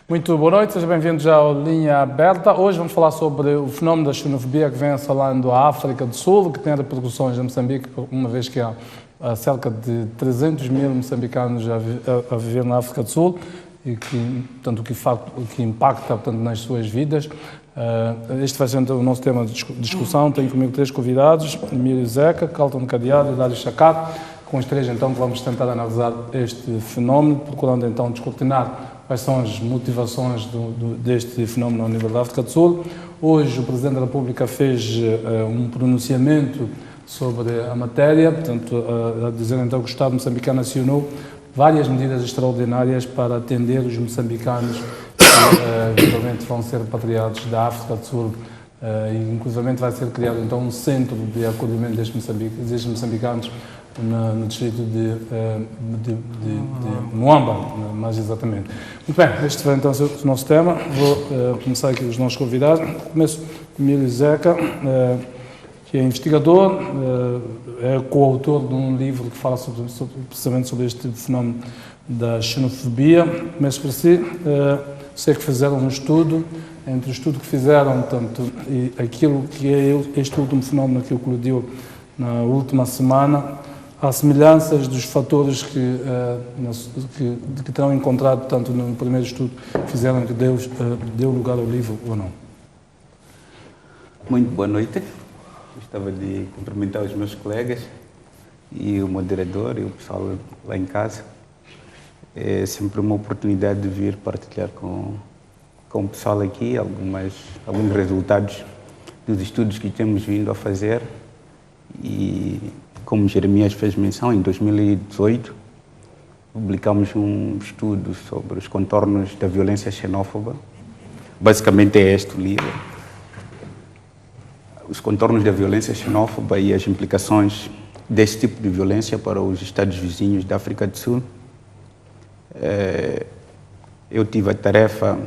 Muito boa noite, sejam bem-vindos ao Linha Aberta. Hoje vamos falar sobre o fenómeno da xenofobia que vem assolando a África do Sul, que tem repercussões em Moçambique, uma vez que há cerca de 300 mil moçambicanos a viver na África do Sul e que, portanto, o que impacta portanto, nas suas vidas. Este vai ser então, o nosso tema de discussão. Tenho comigo três convidados: Emílio Zeca, Calton Cadeado e Dário Chacato. Com os três, então, vamos tentar analisar este fenómeno, procurando então descortinar quais são as motivações deste fenómeno ao nível da África do Sul. Hoje o Presidente da República fez um pronunciamento sobre a matéria, portanto, a dizer então que o Estado moçambicano acionou várias medidas extraordinárias para atender os moçambicanos que eventualmente vão ser repatriados da África do Sul. E, inclusive, vai ser criado então um centro de acolhimento destes moçambicanos no distrito de Moamba, mais exatamente. Muito bem, este vai então ser o nosso tema. Vou começar aqui os nossos convidados. Começo com Emílio Zeca, que é investigador, é coautor de um livro que fala precisamente sobre este fenómeno da xenofobia. Começo por si. Sei que fizeram um estudo, entre o estudo que fizeram, portanto, e aquilo que é este último fenómeno que colidiu na última semana, há semelhanças dos fatores que terão encontrado, tanto no primeiro estudo que fizeram, que deu lugar ao livro ou não? Muito boa noite. Gostava de cumprimentar os meus colegas e o moderador e o pessoal lá em casa. É sempre uma oportunidade de vir partilhar com o pessoal aqui alguns resultados dos estudos que temos vindo a fazer. E, como Jeremias fez menção, em 2018 publicamos um estudo sobre os contornos da violência xenófoba. Basicamente é este o livro. Os contornos da violência xenófoba e as implicações desse tipo de violência para os estados vizinhos da África do Sul. Eu tive a tarefa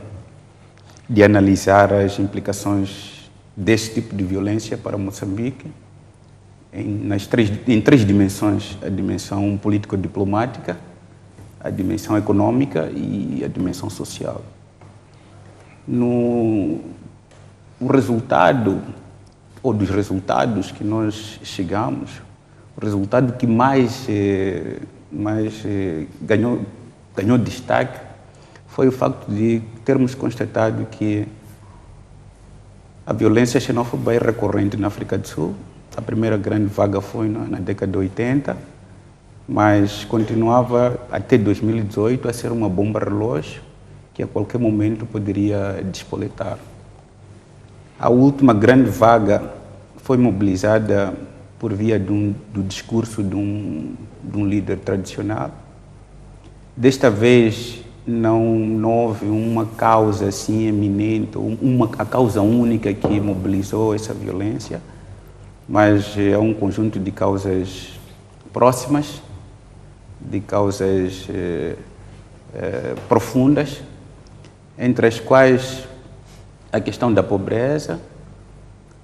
de analisar as implicações desse tipo de violência para Moçambique em três dimensões: a dimensão político-diplomática, a dimensão econômica e a dimensão social. O resultado, ou dos resultados que nós chegamos, o resultado que mais ganhou destaque foi o facto de termos constatado que a violência xenófoba é recorrente na África do Sul. A primeira grande vaga foi na década de 80, mas continuava até 2018 a ser uma bomba relógio que a qualquer momento poderia despoletar. A última grande vaga foi mobilizada por via do discurso de um líder tradicional. Desta vez não houve uma causa assim eminente, a causa única que mobilizou essa violência, mas é um conjunto de causas próximas, de causas profundas, entre as quais a questão da pobreza,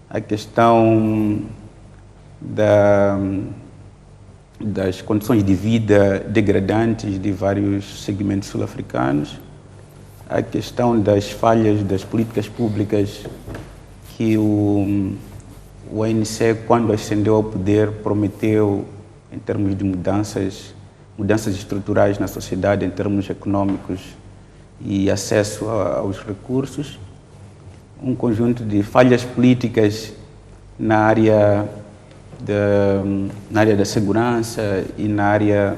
a questão das condições de vida degradantes de vários segmentos sul-africanos, a questão das falhas das políticas públicas que o ANC, quando ascendeu ao poder, prometeu em termos de mudanças estruturais na sociedade, em termos econômicos e acesso aos recursos, um conjunto de falhas políticas na área da segurança e na área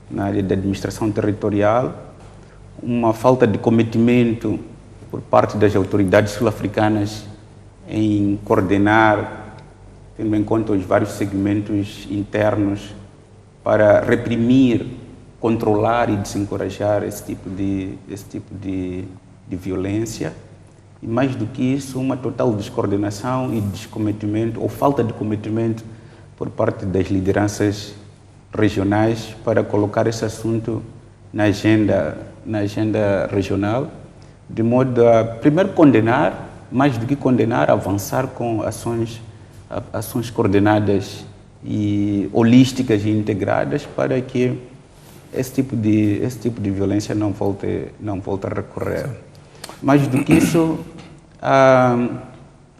da administração territorial, uma falta de cometimento por parte das autoridades sul-africanas em coordenar, tendo em conta os vários segmentos internos, para reprimir, controlar e desencorajar esse tipo de violência. E mais do que isso, uma total descoordenação e descometimento, ou falta de cometimento por parte das lideranças regionais para colocar esse assunto na agenda regional, de modo a, primeiro, condenar, mais do que condenar, avançar com ações coordenadas e holísticas e integradas para que esse tipo de violência não volte a recorrer. Mais do que isso, há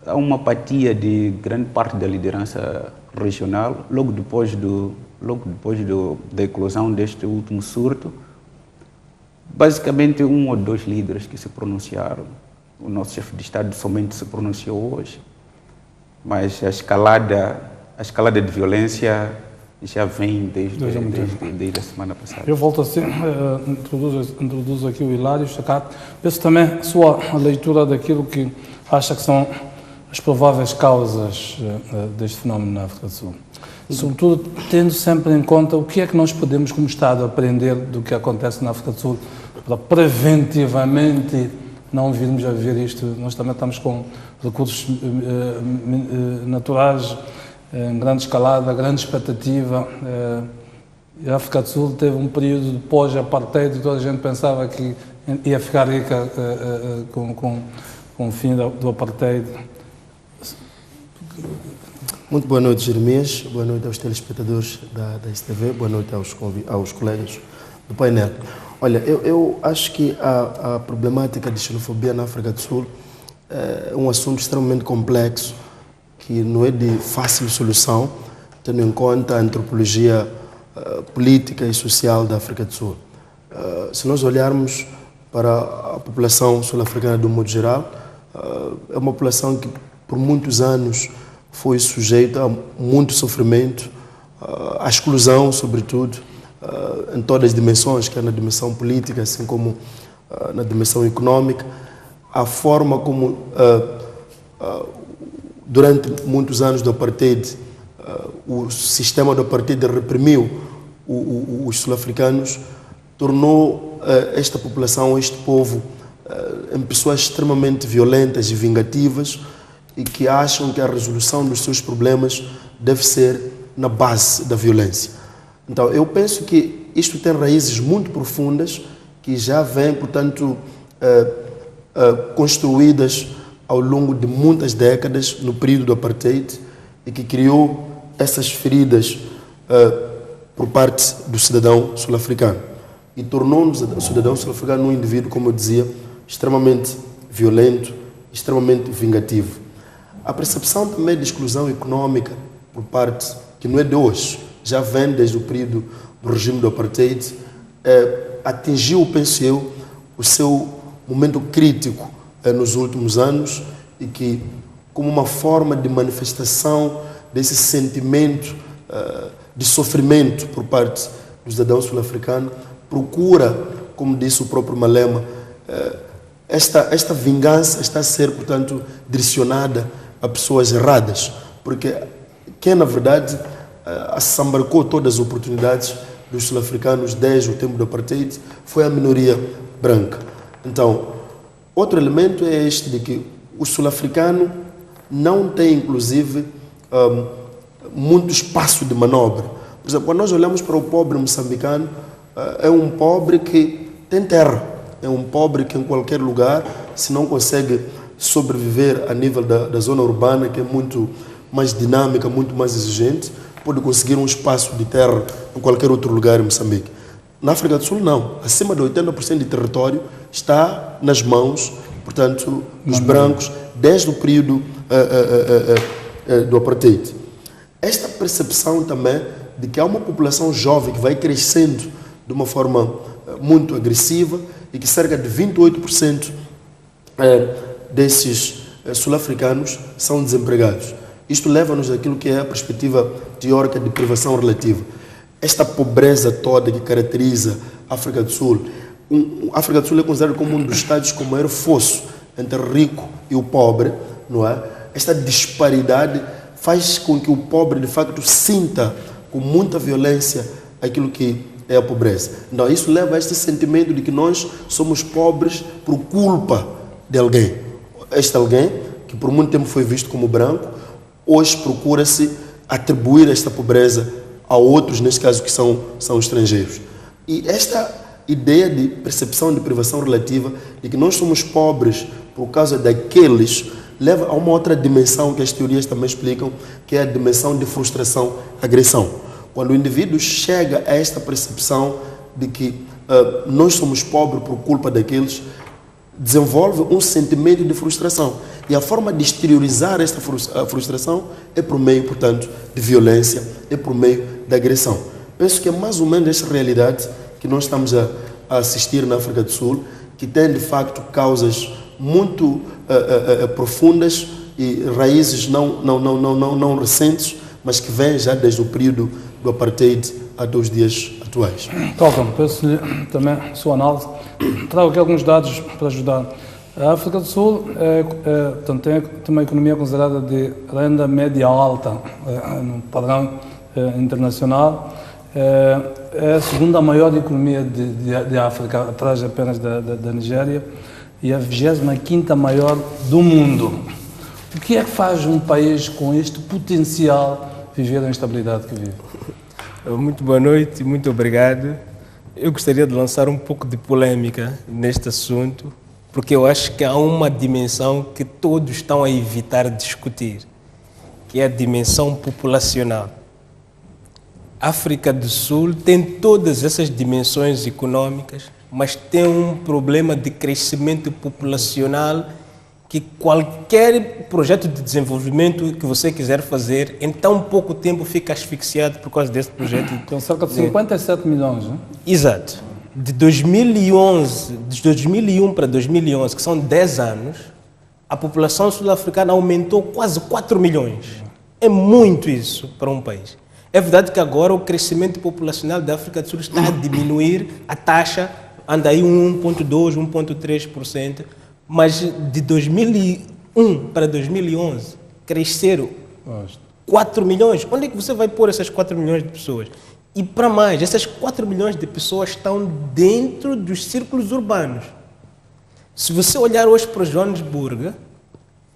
uma apatia de grande parte da liderança regional, logo depois da eclosão deste último surto. Basicamente, um ou dois líderes que se pronunciaram. O nosso chefe de Estado somente se pronunciou hoje, mas a escalada de violência já vem desde a semana passada. Eu volto assim, introduzo aqui o Hilário Chacato. Penso também a sua leitura daquilo que acha que são as prováveis causas deste fenómeno na África do Sul. Sobretudo, tendo sempre em conta o que é que nós podemos, como Estado, aprender do que acontece na África do Sul para preventivamente não virmos a ver isto. Nós também estamos com recursos naturais em grande escalada, grande expectativa. A África do Sul teve um período de pós-apartheid e toda a gente pensava que ia ficar rica com o fim do apartheid. Muito boa noite, Jeremias. Boa noite aos telespectadores da STV. Boa noite aos colegas do painel. Olha, eu acho que a problemática de xenofobia na África do Sul é um assunto extremamente complexo, que não é de fácil solução, tendo em conta a antropologia política e social da África do Sul. Se nós olharmos para a população sul-africana de um modo geral, é uma população que por muitos anos foi sujeita a muito sofrimento, à exclusão, sobretudo, em todas as dimensões, quer na dimensão política, assim como na dimensão econômica. A forma como, durante muitos anos do apartheid, o sistema do apartheid reprimiu os sul-africanos, tornou esta população, este povo, em pessoas extremamente violentas e vingativas, e que acham que a resolução dos seus problemas deve ser na base da violência. Então, eu penso que isto tem raízes muito profundas, que já vêm, portanto, construídas ao longo de muitas décadas, no período do apartheid, e que criou essas feridas por parte do cidadão sul-africano. E tornou-nos o cidadão sul-africano um indivíduo, como eu dizia, extremamente violento, extremamente vingativo. A percepção também de exclusão econômica por parte, que não é de hoje, já vem desde o período do regime do apartheid, atingiu, penso eu, o seu momento crítico nos últimos anos, e que, como uma forma de manifestação desse sentimento de sofrimento por parte do cidadão sul-africano, procura, como disse o próprio Malema, esta vingança está a ser, portanto, direcionada a pessoas erradas, porque quem, na verdade, assambarcou todas as oportunidades dos sul-africanos desde o tempo do apartheid foi a minoria branca. Então, outro elemento é este de que o sul-africano não tem, inclusive, muito espaço de manobra. Por exemplo, quando nós olhamos para o pobre moçambicano, é um pobre que tem terra, é um pobre que em qualquer lugar, se não consegue sobreviver a nível da zona urbana, que é muito mais dinâmica, muito mais exigente, pode conseguir um espaço de terra em qualquer outro lugar em Moçambique. Na África do Sul, não. Acima de 80% de território está nas mãos, portanto, dos brancos, desde o período do apartheid. Esta percepção também de que há uma população jovem que vai crescendo de uma forma muito agressiva e que cerca de 28% desses sul-africanos são desempregados. Isto leva-nos àquilo que é a perspectiva teórica de privação relativa. Esta pobreza toda que caracteriza a África do Sul, a África do Sul é considerada como um dos estados com maior fosso entre o rico e o pobre, não é? Esta disparidade faz com que o pobre, de facto, sinta com muita violência aquilo que é a pobreza. Então, isso leva a este sentimento de que nós somos pobres por culpa de alguém. Este alguém, que por muito tempo foi visto como branco, hoje procura-se atribuir esta pobreza a outros, neste caso, que são estrangeiros. E esta ideia de percepção de privação relativa, de que nós somos pobres por causa daqueles, leva a uma outra dimensão que as teorias também explicam, que é a dimensão de frustração-agressão. Quando o indivíduo chega a esta percepção de que nós somos pobres por culpa daqueles, desenvolve um sentimento de frustração. E a forma de exteriorizar esta frustração é por meio, portanto, de violência, é por meio da agressão. Penso que é mais ou menos esta realidade que nós estamos a assistir na África do Sul, que tem, de facto, causas muito profundas e raízes não recentes, mas que vêm já desde o período do apartheid até os dias atuais. Tocam, peço-lhe também a sua análise. Trago aqui alguns dados para ajudar. A África do Sul tem uma economia considerada de renda média alta no padrão internacional. É a segunda maior economia de África, atrás apenas da Nigéria, e a 25ª maior do mundo. O que é que faz um país com este potencial viver a instabilidade que vive? Muito boa noite, muito obrigado. Eu gostaria de lançar um pouco de polêmica neste assunto, porque eu acho que há uma dimensão que todos estão a evitar discutir, que é a dimensão populacional. A África do Sul tem todas essas dimensões econômicas, mas tem um problema de crescimento populacional que qualquer projeto de desenvolvimento que você quiser fazer, em tão pouco tempo fica asfixiado por causa desse projeto. Tem cerca de 57 milhões, não é? Exato. De 2001 para 2011, que são 10 anos, a população sul-africana aumentou quase 4 milhões. É muito isso para um país. É verdade que agora o crescimento populacional da África do Sul está a diminuir, a taxa anda aí 1,2%, 1,3%, mas de 2001 para 2011 cresceram 4 milhões. Onde é que você vai pôr essas 4 milhões de pessoas? E para mais, essas 4 milhões de pessoas estão dentro dos círculos urbanos. Se você olhar hoje para Joanesburgo,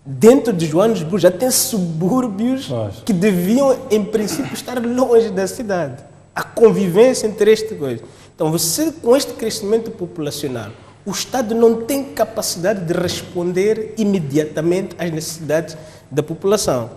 dentro de Joanesburgo já tem subúrbios que deviam, em princípio, estar longe da cidade. A convivência entre estas coisas. Então, você, com este crescimento populacional, o Estado não tem capacidade de responder imediatamente às necessidades da população.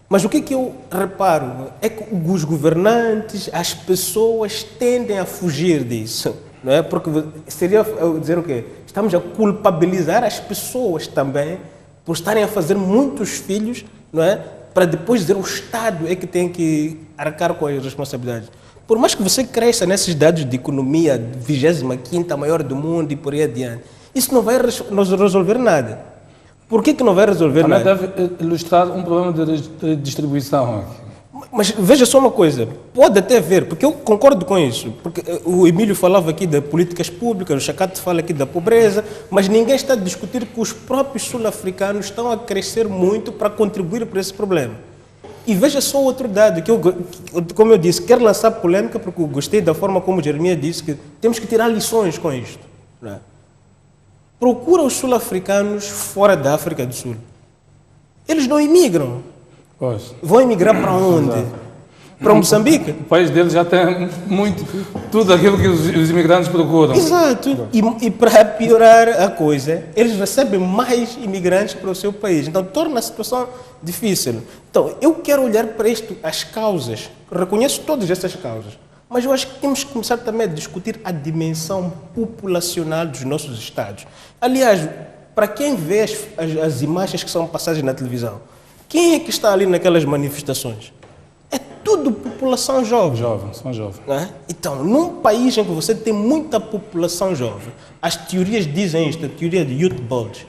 Mas o que eu reparo é que os governantes, as pessoas tendem a fugir disso, não é? Porque seria dizer o quê? Estamos a culpabilizar as pessoas também por estarem a fazer muitos filhos, não é? Para depois dizer o Estado é que tem que arcar com as responsabilidades. Por mais que você cresça nesses dados de economia, 25ª maior do mundo e por aí adiante, isso não vai resolver nada. Por que não vai resolver também nada? deve ilustrar um problema de distribuição. Mas veja só uma coisa, pode até ver, porque eu concordo com isso, porque o Emílio falava aqui de políticas públicas, o Chakato fala aqui da pobreza, mas ninguém está a discutir que os próprios sul-africanos estão a crescer muito para contribuir para esse problema. E veja só outro dado, que como eu disse, quero lançar polêmica porque eu gostei da forma como Jeremias disse que temos que tirar lições com isto. Não é? Procura os sul-africanos fora da África do Sul. Eles não imigram. Pois. Vão emigrar para onde? Para Moçambique? O país deles já tem muito, tudo aquilo que os imigrantes procuram. Exato. E para piorar a coisa, eles recebem mais imigrantes para o seu país. Então torna a situação difícil. Então eu quero olhar para isto, as causas. Reconheço todas essas causas. Mas eu acho que temos que começar também a discutir a dimensão populacional dos nossos estados. Aliás, para quem vê as imagens que são passadas na televisão, quem é que está ali naquelas manifestações? É tudo população jovem. São jovens. Não é? Então, num país em que você tem muita população jovem, as teorias dizem isto, a teoria de Youth Bulge.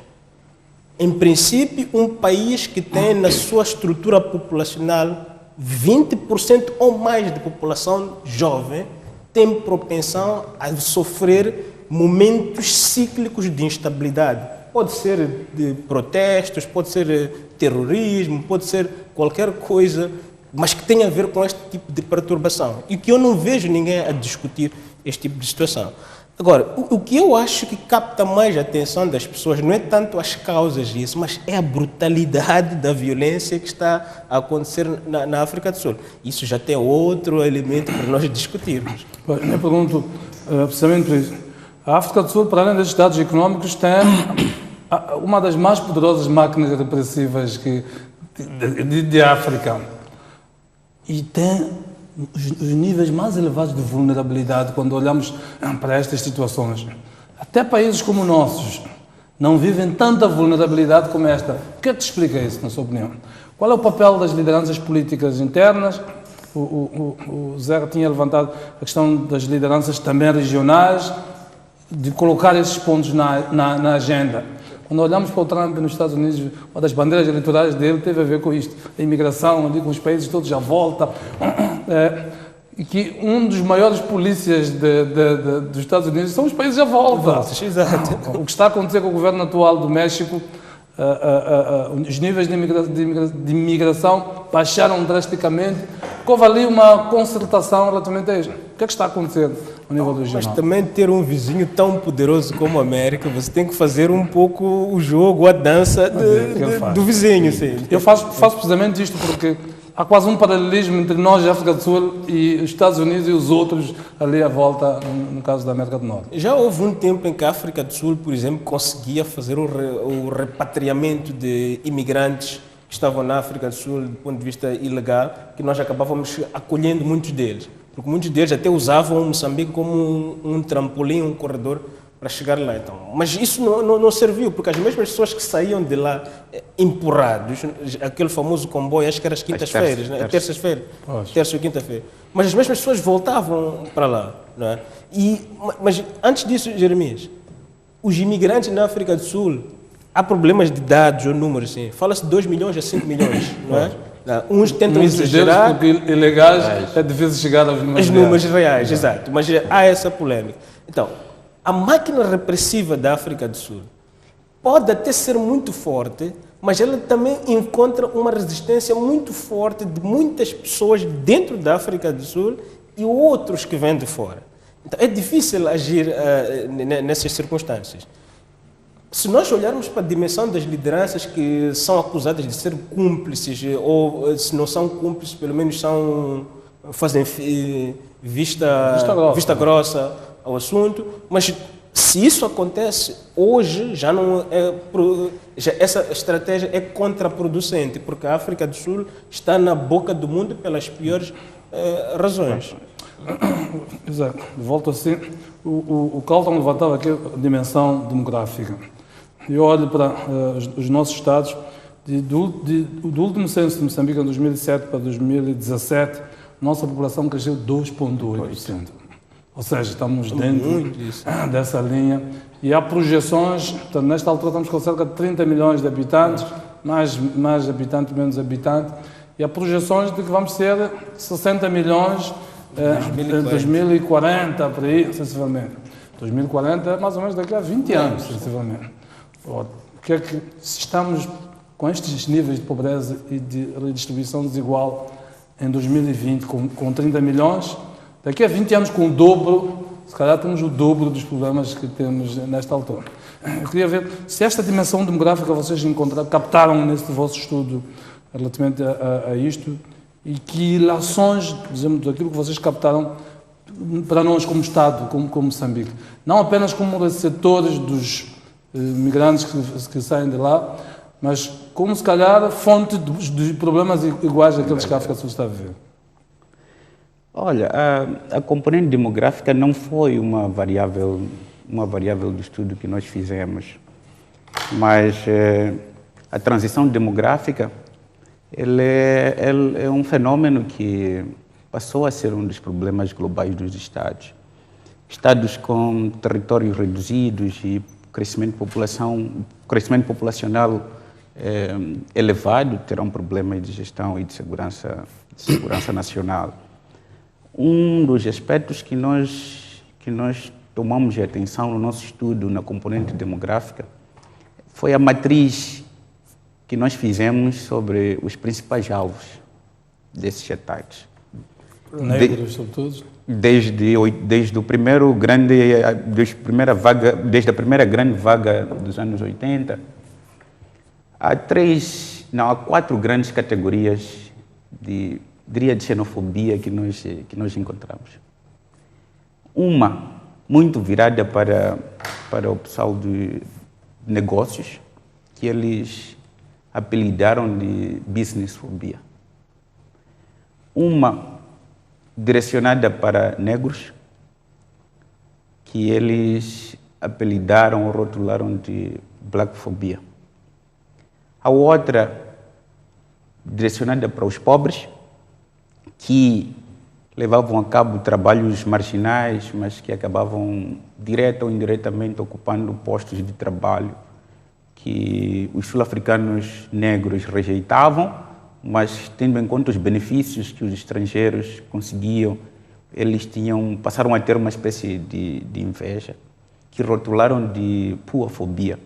Em princípio, um país que tem na sua estrutura populacional 20% ou mais de população jovem tem propensão a sofrer momentos cíclicos de instabilidade. Pode ser de protestos, pode ser terrorismo, pode ser qualquer coisa, mas que tenha a ver com este tipo de perturbação. E que eu não vejo ninguém a discutir este tipo de situação. Agora, o que eu acho que capta mais a atenção das pessoas não é tanto as causas disso, mas é a brutalidade da violência que está a acontecer na África do Sul. Isso já tem outro elemento para nós discutirmos. Eu pergunto, precisamente por isso, a África do Sul, para além destes dados económicos, tem uma das mais poderosas máquinas repressivas de África. E tem os níveis mais elevados de vulnerabilidade quando olhamos para estas situações. Até países como o nossos não vivem tanta vulnerabilidade como esta. O que é que te explica isso, na sua opinião? Qual é o papel das lideranças políticas internas? O Zé tinha levantado a questão das lideranças também regionais, de colocar esses pontos na agenda. Quando olhamos para o Trump nos Estados Unidos, uma das bandeiras eleitorais dele teve a ver com isto, a imigração, ali com os países todos à volta, e que um dos maiores polícias dos Estados Unidos são os países à volta. Exato. O que está a acontecer com o governo atual do México, os níveis de imigração baixaram drasticamente, houve ali uma concertação relativamente a isto. O que é que está a acontecer ao nível regional? Mas também ter um vizinho tão poderoso como a América, você tem que fazer um pouco o jogo, a dança do vizinho. Sim. Eu faço precisamente isto porque há quase um paralelismo entre nós, a África do Sul, e os Estados Unidos e os outros ali à volta, no caso da América do Norte. Já houve um tempo em que a África do Sul, por exemplo, conseguia fazer o repatriamento de imigrantes que estavam na África do Sul do ponto de vista ilegal, que nós acabávamos acolhendo muitos deles. Porque muitos deles até usavam Moçambique como um trampolim, um corredor para chegar lá. Então. Mas isso não serviu, porque as mesmas pessoas que saíam de lá empurrados, aquele famoso comboio, acho que era as quintas-feiras, né? Terças-feiras, terça ou quinta-feira, mas as mesmas pessoas voltavam para lá. Não é? Mas antes disso, Jeremias, os imigrantes na África do Sul, há problemas de dados ou números, assim. Fala-se de 2 milhões a 5 milhões, não é? Uns tentam exagerar. Deles, porque ilegais é difícil chegar aos números reais. Exato. Mas há essa polêmica. Então, a máquina repressiva da África do Sul pode até ser muito forte, mas ela também encontra uma resistência muito forte de muitas pessoas dentro da África do Sul e outros que vêm de fora. Então, é difícil agir nessas circunstâncias. Se nós olharmos para a dimensão das lideranças que são acusadas de ser cúmplices, ou se não são cúmplices, pelo menos fazem vista grossa ao assunto, mas se isso acontece, hoje essa estratégia é contraproducente, porque a África do Sul está na boca do mundo pelas piores razões. Exato. Volto assim. O Carlton levantava aqui a dimensão demográfica. Eu olho para os nossos estados, do último censo de Moçambique, em 2007 para 2017, nossa população cresceu 2,8%. Ou seja, estamos dentro dessa linha. E há projeções, portanto, nesta altura estamos com cerca de 30 milhões de habitantes, mais habitante, menos habitante, e há projeções de que vamos ser 60 milhões em 2040, por aí, sensivelmente. 2040, mais ou menos daqui a 20 anos, sensivelmente. Que é que, se estamos com estes níveis de pobreza e de redistribuição desigual em 2020 com 30 milhões, daqui a 20 anos com o dobro, se calhar temos o dobro dos problemas que temos nesta altura. Eu queria ver se esta dimensão demográfica vocês captaram neste vosso estudo relativamente a isto e que ilações, dizemos, daquilo que vocês captaram para nós como Estado, como Moçambique. Não apenas como receptores dos migrantes que saem de lá, mas como, se calhar, fonte de problemas iguais àqueles que a África do Sul está a viver. Olha, a componente demográfica não foi uma variável do estudo que nós fizemos, mas a transição demográfica ele é um fenômeno que passou a ser um dos problemas globais dos Estados. Estados com territórios reduzidos e crescimento populacional elevado terão problemas de gestão e de segurança nacional. Um dos aspectos que nós tomamos de atenção no nosso estudo na componente demográfica foi a matriz que nós fizemos sobre os principais alvos desses ataques. Negros, sobretudo? Desde a primeira grande vaga dos anos 80, há 4 grandes categorias de xenofobia que nós encontramos. Uma muito virada para o pessoal de negócios, que eles apelidaram de businessfobia. Uma direcionada para negros, que eles apelidaram ou rotularam de blackfobia. A outra, direcionada para os pobres, que levavam a cabo trabalhos marginais, mas que acabavam direta ou indiretamente ocupando postos de trabalho que os sul-africanos negros rejeitavam, mas tendo em conta os benefícios que os estrangeiros conseguiam, eles passaram a ter uma espécie de inveja, que rotularam de puafobia.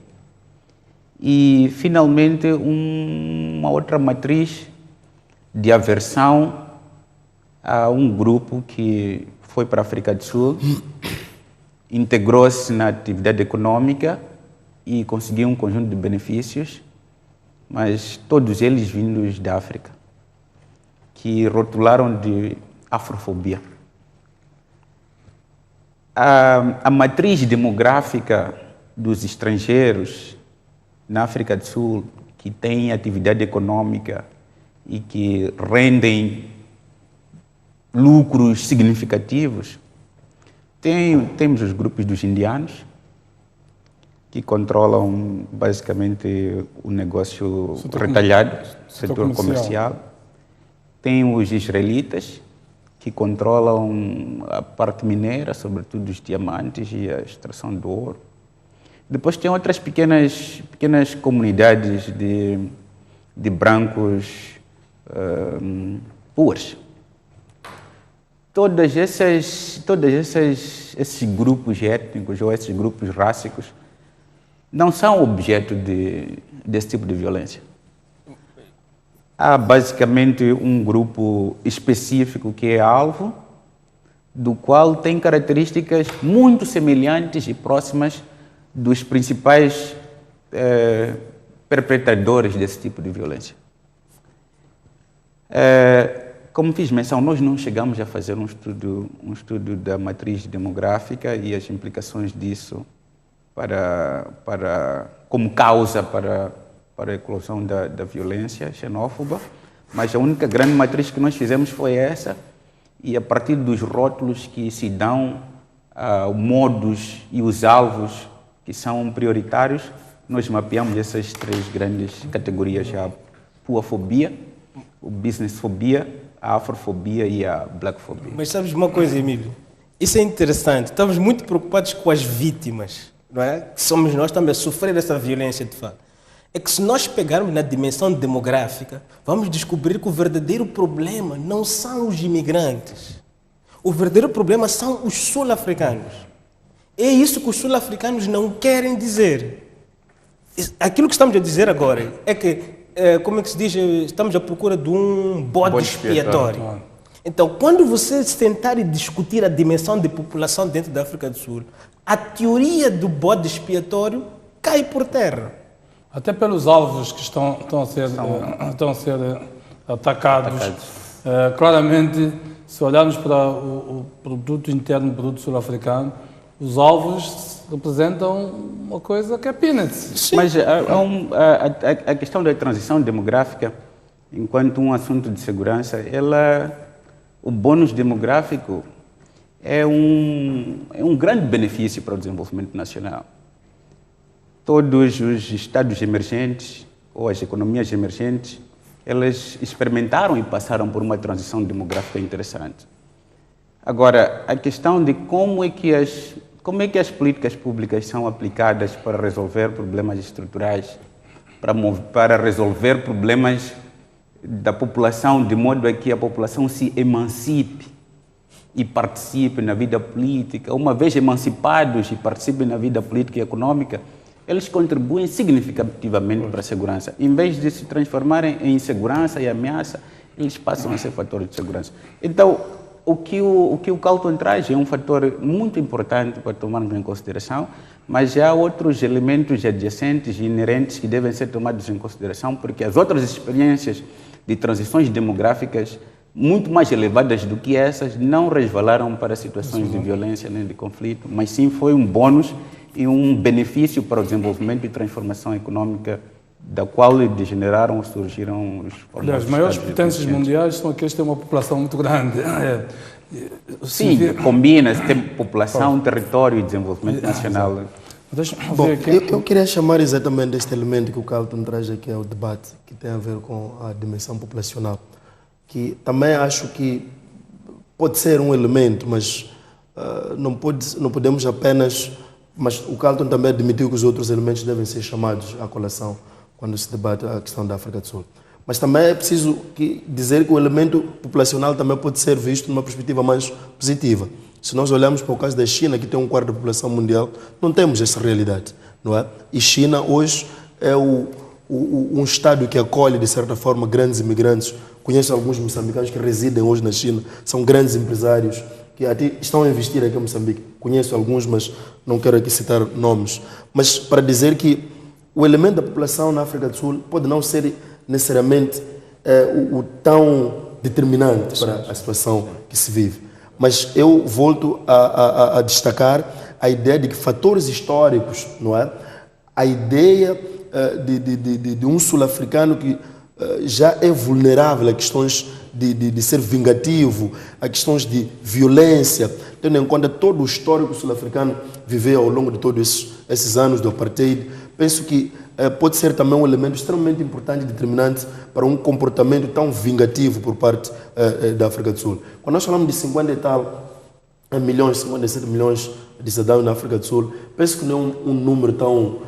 E, finalmente, uma outra matriz de aversão a um grupo que foi para a África do Sul, integrou-se na atividade econômica e conseguiu um conjunto de benefícios, mas todos eles vindos da África, que rotularam de afrofobia. A matriz demográfica dos estrangeiros na África do Sul, que têm atividade econômica e que rendem lucros significativos, temos os grupos dos indianos, que controlam basicamente o negócio retalhado, setor comercial. Tem os israelitas, que controlam a parte mineira, sobretudo os diamantes e a extração do ouro. Depois tem outras pequenas comunidades de brancos puas. Todos esses grupos étnicos ou esses grupos rássicos não são objeto desse tipo de violência. Há basicamente um grupo específico que é alvo, do qual tem características muito semelhantes e próximas dos principais perpetradores desse tipo de violência. Como fiz menção, nós não chegamos a fazer um estudo da matriz demográfica e as implicações disso como causa para a eclosão da violência xenófoba, mas a única grande matriz que nós fizemos foi essa, e a partir dos rótulos que se dão, os modos e os alvos que são prioritários, nós mapeamos essas três grandes categorias: a puafobia, a businessfobia, a afrofobia e a blackfobia. Mas sabes uma coisa, Emílio? Isso é interessante. Estamos muito preocupados com as vítimas, não é? Que somos nós também a sofrer essa violência, de fato. É que se nós pegarmos na dimensão demográfica, vamos descobrir que o verdadeiro problema não são os imigrantes. O verdadeiro problema são os sul-africanos. É isso que os sul-africanos não querem dizer. Aquilo que estamos a dizer agora é que, como é que se diz, estamos à procura de um bode expiatório. Então, quando você tentar discutir a dimensão de população dentro da África do Sul, a teoria do bode expiatório cai por terra. Até pelos alvos que estão a ser atacados. Claramente, se olharmos para o produto interno bruto sul-africano, os alvos representam uma coisa que é peanuts. Mas a questão da transição demográfica, enquanto um assunto de segurança, o bônus demográfico é um grande benefício para o desenvolvimento nacional. Todos os estados emergentes ou as economias emergentes, elas experimentaram e passaram por uma transição demográfica interessante. Agora, a questão de como é que as políticas públicas são aplicadas para resolver problemas estruturais, para resolver problemas da população, de modo a que a população se emancipe e participe na vida política. Uma vez emancipados e participem na vida política e econômica, eles contribuem significativamente para a segurança. Em vez de se transformarem em insegurança e ameaça, eles passam a ser fatores de segurança. Então, o que o Carlton traz é um fator muito importante para tomarmos em consideração, mas há outros elementos adjacentes e inerentes que devem ser tomados em consideração, porque as outras experiências de transições demográficas muito mais elevadas do que essas não resvalaram para situações de violência nem de conflito, mas sim foi um bônus e um benefício para o desenvolvimento e transformação econômica da qual surgiram os As maiores potências mundiais são aqueles que têm uma população muito grande. Sim, combina-se, tem população, território e desenvolvimento nacional. Deixa-me Bom, ver aqui. eu queria chamar exatamente este elemento que o Carlton traz aqui ao debate, que tem a ver com a dimensão populacional, que também acho que pode ser um elemento, mas não podemos apenas... Mas o Carlton também admitiu que os outros elementos devem ser chamados à colação quando se debate a questão da África do Sul. Mas também é preciso dizer que o elemento populacional também pode ser visto numa perspectiva mais positiva. Se nós olharmos para o caso da China, que tem um quarto da população mundial, não temos essa realidade, não é? E China hoje é um Estado que acolhe, de certa forma, grandes imigrantes. Conheço alguns moçambicanos que residem hoje na China, são grandes empresários que até estão a investir aqui em Moçambique. Conheço alguns, mas não quero aqui citar nomes. Mas para dizer que o elemento da população na África do Sul pode não ser necessariamente o tão determinante para a situação que se vive. Mas eu volto a destacar a ideia de que fatores históricos, não é? A ideia de um sul-africano que já é vulnerável a questões de ser vingativo, a questões de violência, tendo em conta todo o histórico sul-africano viveu ao longo de todos esses anos do apartheid. Penso que pode ser também um elemento extremamente importante e determinante para um comportamento tão vingativo por parte da África do Sul. Quando nós falamos de 50 e tal milhões, 57 milhões de cidadãos na África do Sul, penso que não é um número tão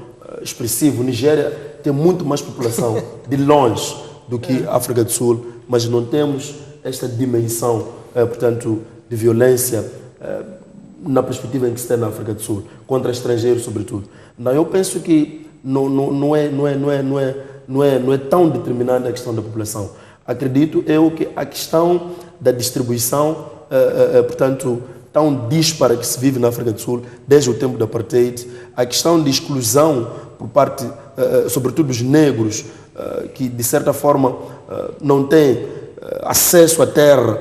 expressivo. Nigéria tem muito mais população de longe do que a África do Sul, mas não temos esta dimensão, portanto, de violência na perspectiva em que se tem na África do Sul, contra estrangeiros sobretudo. Então, eu penso que não é tão determinante a questão da população. Acredito eu que a questão da distribuição, portanto, tão dispara que se vive na África do Sul desde o tempo do apartheid, a questão de exclusão por parte, sobretudo dos negros, que de certa forma não têm acesso à terra,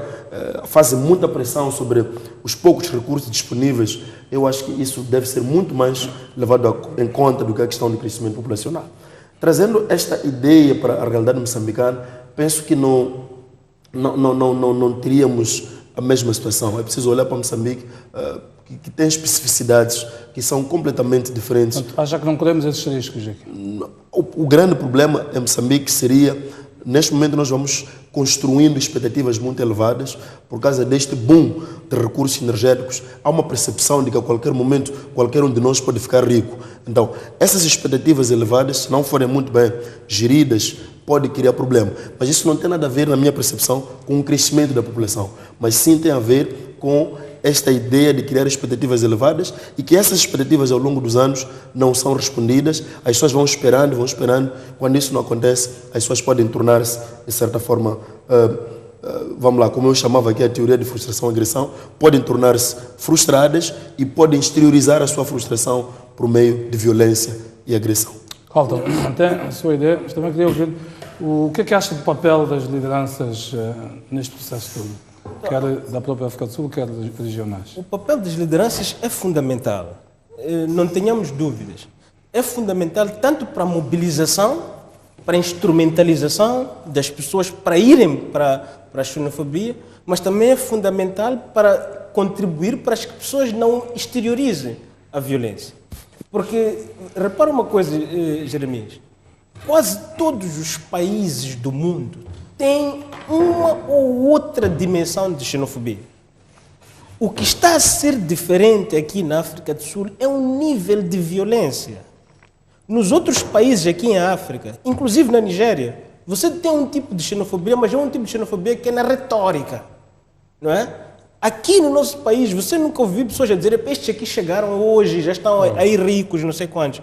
fazem muita pressão sobre os poucos recursos disponíveis. Eu acho que isso deve ser muito mais levado em conta do que a questão do crescimento populacional. Trazendo esta ideia para a realidade moçambicana, penso que não teríamos a mesma situação. É preciso olhar para Moçambique, que tem especificidades que são completamente diferentes. Acha que não corremos esses riscos aqui? O grande problema em Moçambique seria, neste momento nós vamos construindo expectativas muito elevadas por causa deste boom de recursos energéticos. Há uma percepção de que a qualquer momento qualquer um de nós pode ficar rico. Então, essas expectativas elevadas, se não forem muito bem geridas, pode criar problema. Mas isso não tem nada a ver, na minha percepção, com o crescimento da população, mas sim tem a ver com esta ideia de criar expectativas elevadas e que essas expectativas ao longo dos anos não são respondidas, as pessoas vão esperando, quando isso não acontece, as pessoas podem tornar-se, de certa forma, vamos lá, como eu chamava aqui a teoria de frustração e agressão, podem tornar-se frustradas e podem exteriorizar a sua frustração por meio de violência e agressão. Carlton, até a sua ideia, mas também queria ouvir o que é que acha do papel das lideranças neste processo todo? Quer da própria África do Sul, quer regionais. O papel das lideranças é fundamental, não tenhamos dúvidas. É fundamental tanto para a mobilização, para a instrumentalização das pessoas para irem para a xenofobia, mas também é fundamental para contribuir para que as pessoas não exteriorizem a violência. Porque, repara uma coisa, Jeremias, quase todos os países do mundo têm uma ou outra dimensão de xenofobia. O que está a ser diferente aqui na África do Sul é o nível de violência. Nos outros países aqui em África, inclusive na Nigéria, você tem um tipo de xenofobia, mas é um tipo de xenofobia que é na retórica, não é? Aqui no nosso país, você nunca ouviu pessoas a dizer: estes aqui chegaram hoje, já estão aí ricos, não sei quantos.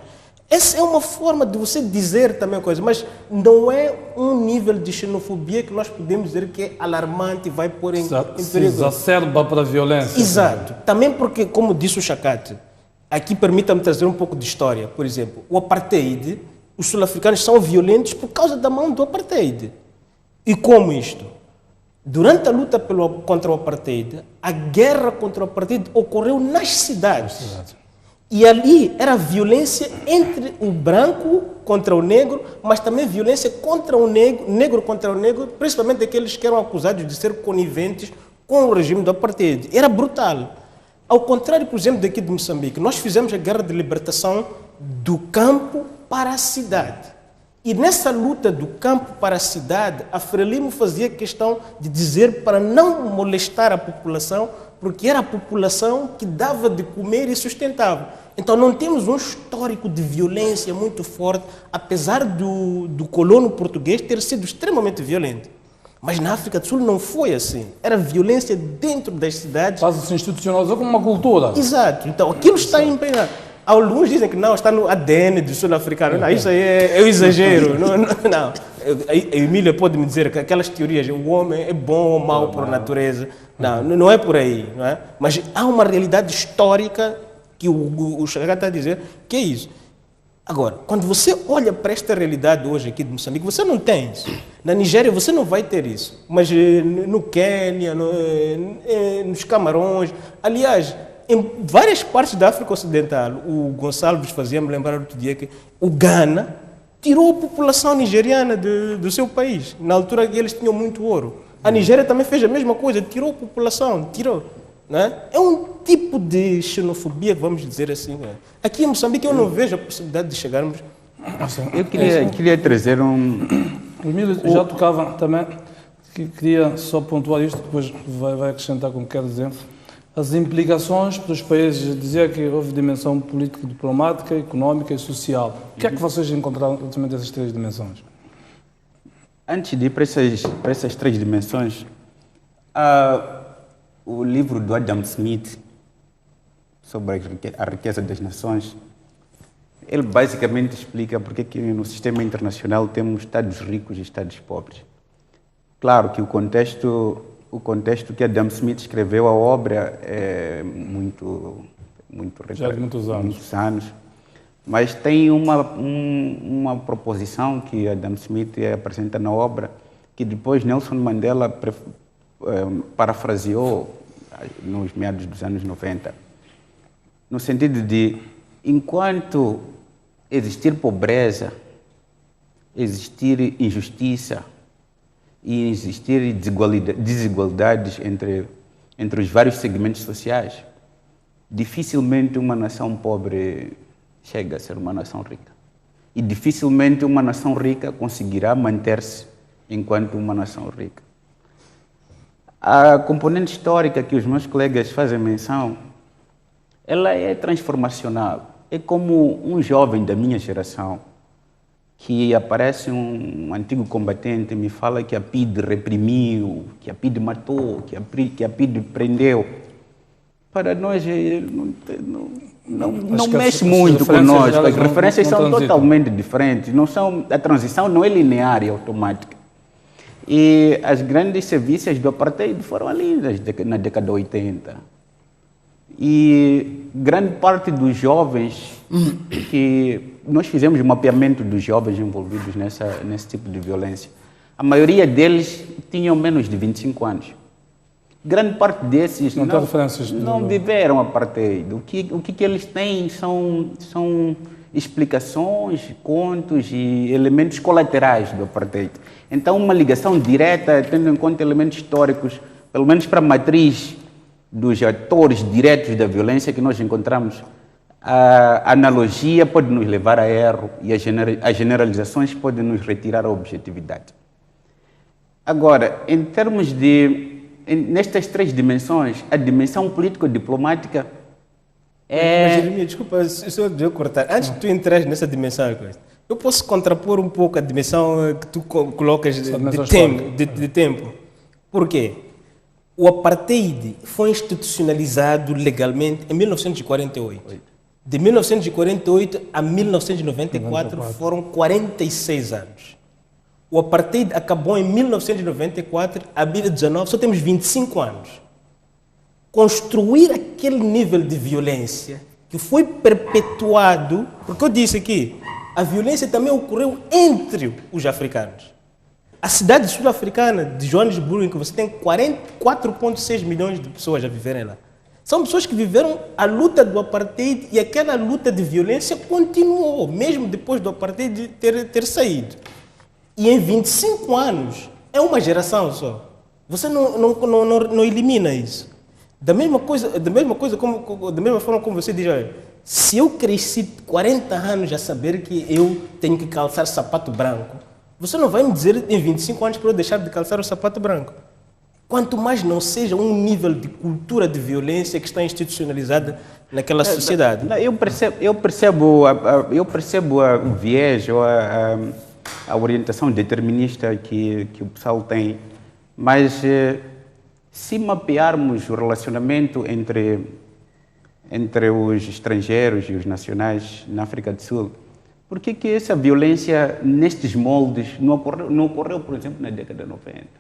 Essa é uma forma de você dizer também a coisa, mas não é um nível de xenofobia que nós podemos dizer que é alarmante e vai pôr em perigo. Se exacerba para a violência. Exato. Também porque, como disse o Chakate, aqui permita-me trazer um pouco de história. Por exemplo, o apartheid, os sul-africanos são violentos por causa da mão do apartheid. E como isto? Durante a luta contra o apartheid, a guerra contra o apartheid ocorreu nas cidades. Exato. E ali era violência entre o branco contra o negro, mas também violência contra o negro contra o negro, principalmente aqueles que eram acusados de ser coniventes com o regime do apartheid. Era brutal. Ao contrário, por exemplo, daqui de Moçambique, nós fizemos a guerra de libertação do campo para a cidade. E nessa luta do campo para a cidade, a Frelimo fazia questão de dizer para não molestar a população, porque era a população que dava de comer e sustentava. Então não temos um histórico de violência muito forte, apesar do colono português ter sido extremamente violento. Mas na África do Sul não foi assim. Era violência dentro das cidades. Quase se institucionalizou como uma cultura. Exato. Então aquilo está empenhado. Alguns dizem que não, está no ADN do sul-africano. Não, isso aí é o exagero. Não. A Emília pode me dizer que aquelas teorias, o homem é bom ou mau por natureza. Não é por aí. Não é? Mas há uma realidade histórica que o Xará está a dizer que é isso. Agora, quando você olha para esta realidade hoje aqui de Moçambique, você não tem isso. Na Nigéria você não vai ter isso. Mas no Quênia, nos Camarões, aliás, em várias partes da África Ocidental, o Gonçalves fazia-me lembrar outro dia que o Ghana tirou a população nigeriana do seu país. Na altura eles tinham muito ouro. A Nigéria também fez a mesma coisa, tirou a população, tirou. Né? É um tipo de xenofobia, vamos dizer assim. Né? Aqui em Moçambique eu não vejo a possibilidade de chegarmos... Eu queria trazer um... O Emílio já tocava também, que queria só pontuar isto, depois vai acrescentar como quer dizer. As implicações para os países, dizia que houve dimensão política, diplomática, económica e social. O que é que vocês encontraram relativamente essas três dimensões? Antes de ir para essas três dimensões, o livro do Adam Smith sobre a riqueza das nações, ele basicamente explica porque que no sistema internacional temos Estados ricos e Estados pobres. Claro que o contexto que Adam Smith escreveu a obra é muito já de muitos anos, mas tem uma proposição que Adam Smith apresenta na obra que depois Nelson Mandela parafraseou nos meados dos anos 90, no sentido de enquanto existir pobreza, existir injustiça e existir desigualdades entre os vários segmentos sociais, dificilmente uma nação pobre chega a ser uma nação rica. E dificilmente uma nação rica conseguirá manter-se enquanto uma nação rica. A componente histórica que os meus colegas fazem menção, ela é transformacional. É como um jovem da minha geração que aparece um antigo combatente e me fala que a PIDE reprimiu, que a PIDE matou, que a PIDE prendeu. Para nós não mexe muito conosco. As referências são totalmente diferentes. A transição não é linear e automática. E as grandes serviços do apartheid foram ali na década de 80. E grande parte dos jovens, que nós fizemos um mapeamento dos jovens envolvidos nesse tipo de violência, a maioria deles tinham menos de 25 anos. Grande parte desses não viveram apartheid. O que eles têm são explicações, contos e elementos colaterais do apartheid. Então, uma ligação direta, tendo em conta elementos históricos, pelo menos para a matriz dos atores diretos da violência que nós encontramos, a analogia pode nos levar a erro e as generalizações podem nos retirar a objetividade. Agora, em termos nestas três dimensões, a dimensão político-diplomática Mas, Jeremias, desculpa, se eu devo cortar. Antes de tu entrares nessa dimensão, eu posso contrapor um pouco a dimensão que tu colocas de tempo. Por quê? O apartheid foi institucionalizado legalmente em 1948. De 1948 a 1994 foram 46 anos. O apartheid acabou em 1994, a 2019 só temos 25 anos. Construir aquele nível de violência que foi perpetuado, porque eu disse aqui, a violência também ocorreu entre os africanos. A cidade sul-africana de Joanesburgo, em que você tem 4,6 milhões de pessoas a viverem lá, são pessoas que viveram a luta do apartheid e aquela luta de violência continuou, mesmo depois do apartheid ter saído. E em 25 anos, é uma geração só. Você não elimina isso. Da mesma forma como você diz, olha, se eu cresci 40 anos a saber que eu tenho que calçar sapato branco, você não vai me dizer em 25 anos para eu deixar de calçar o sapato branco. Quanto mais não seja um nível de cultura de violência que está institucionalizada naquela sociedade. Eu percebo o viés ou a orientação determinista que o pessoal tem, mas se mapearmos o relacionamento entre os estrangeiros e os nacionais na África do Sul, por que essa violência nestes moldes não ocorreu, por exemplo, na década de 90?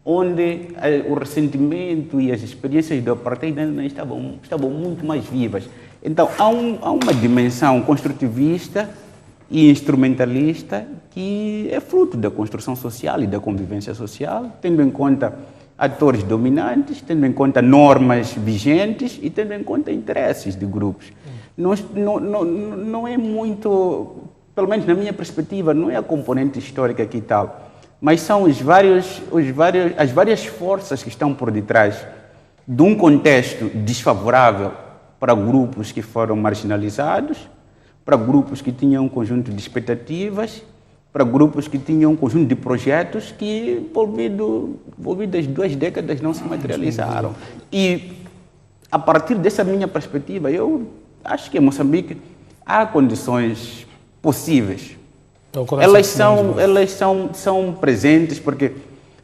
Onde o ressentimento e as experiências do apartheid ainda estavam muito mais vivas. Então, há uma dimensão construtivista e instrumentalista que é fruto da construção social e da convivência social, tendo em conta atores dominantes, tendo em conta normas vigentes e tendo em conta interesses de grupos. Não é muito, pelo menos na minha perspectiva, não é a componente histórica que tal, mas são as várias forças que estão por detrás de um contexto desfavorável para grupos que foram marginalizados, para grupos que tinham um conjunto de expectativas, para grupos que tinham um conjunto de projetos que, envolvidas 2 décadas, não se materializaram. E, a partir dessa minha perspectiva, eu acho que em Moçambique há condições possíveis. Elas são presentes, porque,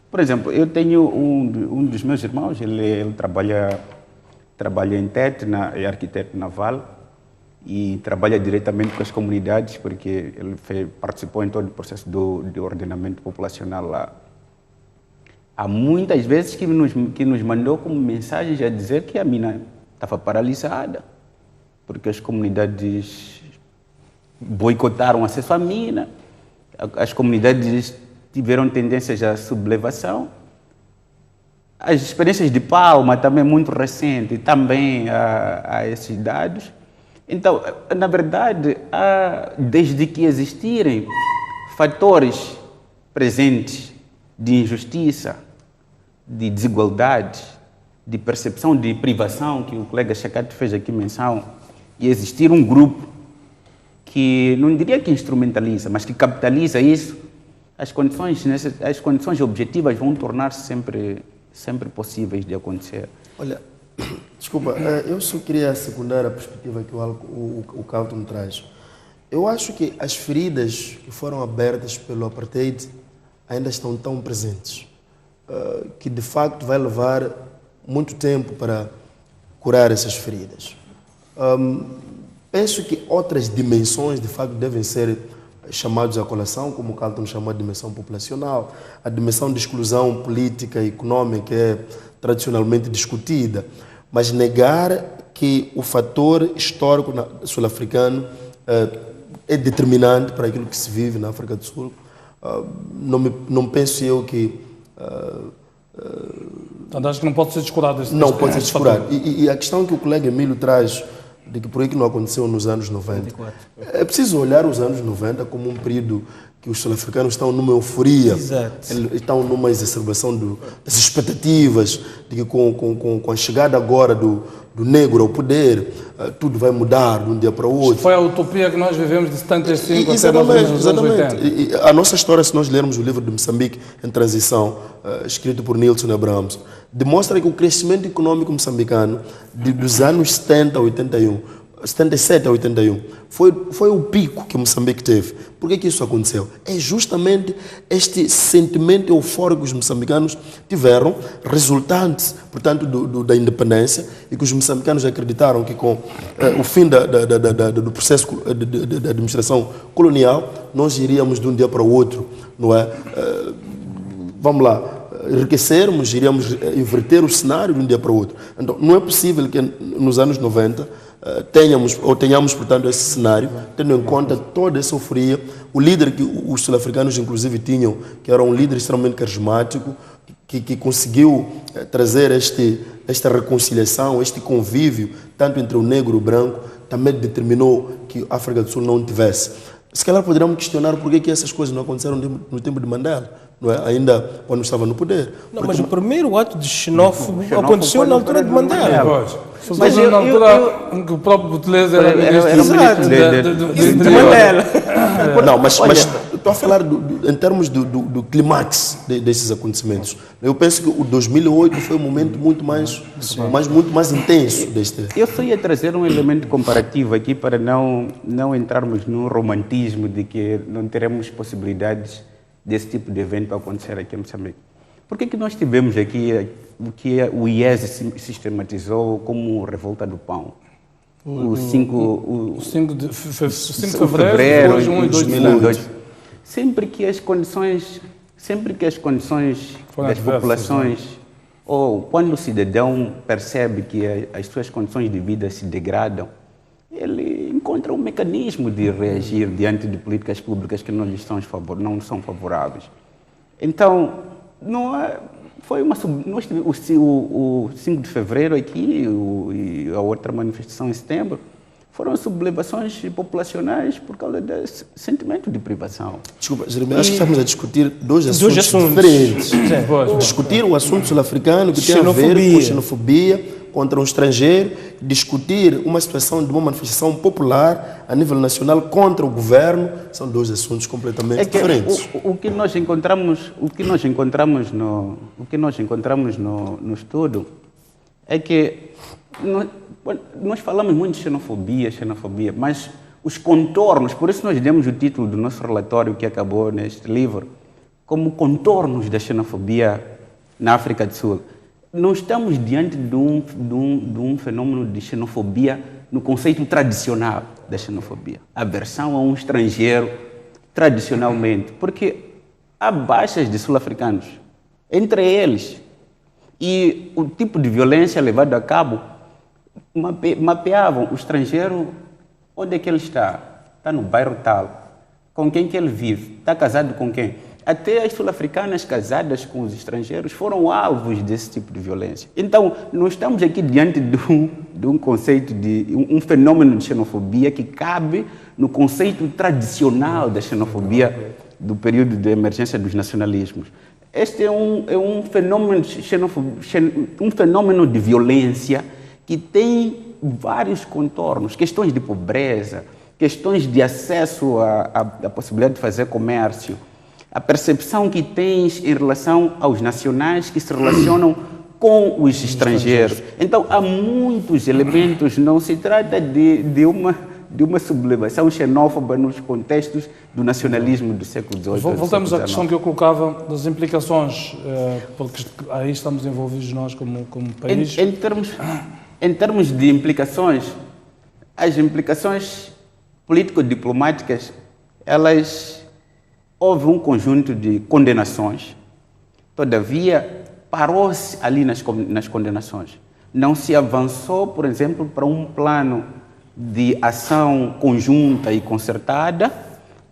por exemplo, eu tenho um dos meus irmãos, ele trabalha em TET, é arquiteto naval, e trabalha diretamente com as comunidades, porque ele participou em todo o processo de ordenamento populacional lá. Há muitas vezes que nos mandou como mensagens a dizer que a mina estava paralisada, porque as comunidades boicotaram o acesso à mina, as comunidades tiveram tendências à sublevação. As experiências de Palma, também muito recente, também há esses dados. Então, na verdade, desde que existirem fatores presentes de injustiça, de desigualdade, de percepção de privação, que o colega Chacate fez aqui menção, e existir um grupo que, não diria que instrumentaliza, mas que capitaliza isso, as condições objetivas vão tornar-se sempre possíveis de acontecer. Olha, desculpa, eu só queria secundar a perspectiva que o Carlton traz. Eu acho que as feridas que foram abertas pelo apartheid ainda estão tão presentes, que de facto vai levar muito tempo para curar essas feridas. Penso que outras dimensões de facto devem ser chamadas à colação, como o Carlton chamou de dimensão populacional, a dimensão de exclusão política e econômica é tradicionalmente discutida, mas negar que o fator histórico sul-africano é determinante para aquilo que se vive na África do Sul, não penso eu que... Então, acho que não pode ser descurado. Não pode ser descurado. E a questão que o colega Emílio traz, de que por que não aconteceu nos anos 90, 24. É preciso olhar os anos 90 como um período que os sul-africanos estão numa euforia. Exato. Estão numa exacerbação das expectativas de que com a chegada agora do negro ao poder, tudo vai mudar de um dia para o outro. Foi a utopia que nós vivemos de 75 até nos anos 80. E a nossa história, se nós lermos o livro de Moçambique em Transição, escrito por Nilson Abrams, demonstra que o crescimento econômico moçambicano dos anos 70 a 81, 77 a 81, foi o pico que Moçambique teve. Por que isso aconteceu? É justamente este sentimento eufórico que os moçambicanos tiveram, resultante, portanto, da independência, e que os moçambicanos acreditaram que com o fim do processo da administração colonial, nós iríamos de um dia para o outro, não é? Vamos lá, enriquecermos, iríamos inverter o cenário de um dia para o outro. Então, não é possível que nos anos 90 tenhamos, portanto, esse cenário, tendo em conta toda essa euforia, o líder que os sul-africanos, inclusive, tinham, que era um líder extremamente carismático, que conseguiu trazer esta reconciliação, este convívio, tanto entre o negro e o branco, também determinou que a África do Sul não tivesse Se calhar poderíamos questionar por que essas coisas não aconteceram no tempo de Mandela, não é? Ainda quando estava no poder. Não, mas o primeiro ato de xenófobo aconteceu na altura de Mandela. Mas na altura em que o próprio Botelhas era ministro De Mandela. Não, mas estou a falar em termos do clímax desses acontecimentos. Eu penso que o 2008 foi um momento muito mais intenso deste. Eu só ia trazer um elemento comparativo aqui para não entrarmos no romantismo de que não teremos possibilidades desse tipo de evento acontecer aqui em Moçambique. Por que nós tivemos aqui o que o IES sistematizou como revolta do pão? O 5 de fevereiro, depois 1 e 2 de 2002. Sempre que as condições das populações, ou quando o cidadão percebe que as suas condições de vida se degradam, ele encontra um mecanismo de reagir diante de políticas públicas que não são favoráveis. Então, foi o 5 de fevereiro aqui e a outra manifestação em setembro foram sublevações populacionais por causa desse sentimento de privação. Desculpa, Jeremias, acho que estamos a discutir dois assuntos diferentes. Discutir o assunto sul-africano que tem a ver com xenofobia contra um estrangeiro, discutir uma situação de uma manifestação popular a nível nacional contra o governo, são dois assuntos completamente diferentes. O que nós encontramos no estudo é que nós falamos muito de xenofobia, mas os contornos, por isso nós demos o título do nosso relatório que acabou neste livro, como contornos da xenofobia na África do Sul. Não estamos diante de um fenômeno de xenofobia no conceito tradicional da xenofobia. Aversão a um estrangeiro, tradicionalmente, porque há baixas de sul-africanos entre eles e o tipo de violência levado a cabo mapeavam o estrangeiro, onde é que ele está? Está no bairro tal. Com quem que ele vive? Está casado com quem? Até as sul-africanas casadas com os estrangeiros foram alvos desse tipo de violência. Então, não estamos aqui diante de um conceito de um fenômeno de xenofobia que cabe no conceito tradicional da xenofobia do período de emergência dos nacionalismos. Este é um fenômeno de violência que tem vários contornos, questões de pobreza, questões de acesso à possibilidade de fazer comércio, a percepção que tens em relação aos nacionais que se relacionam com os estrangeiros. Então, há muitos elementos, não se trata de uma sublevação xenófoba nos contextos do nacionalismo do século XVIII. Voltamos à questão que eu colocava das implicações, porque aí estamos envolvidos nós como país. Em termos de implicações, as implicações político-diplomáticas, houve um conjunto de condenações. Todavia, parou-se ali nas condenações. Não se avançou, por exemplo, para um plano de ação conjunta e concertada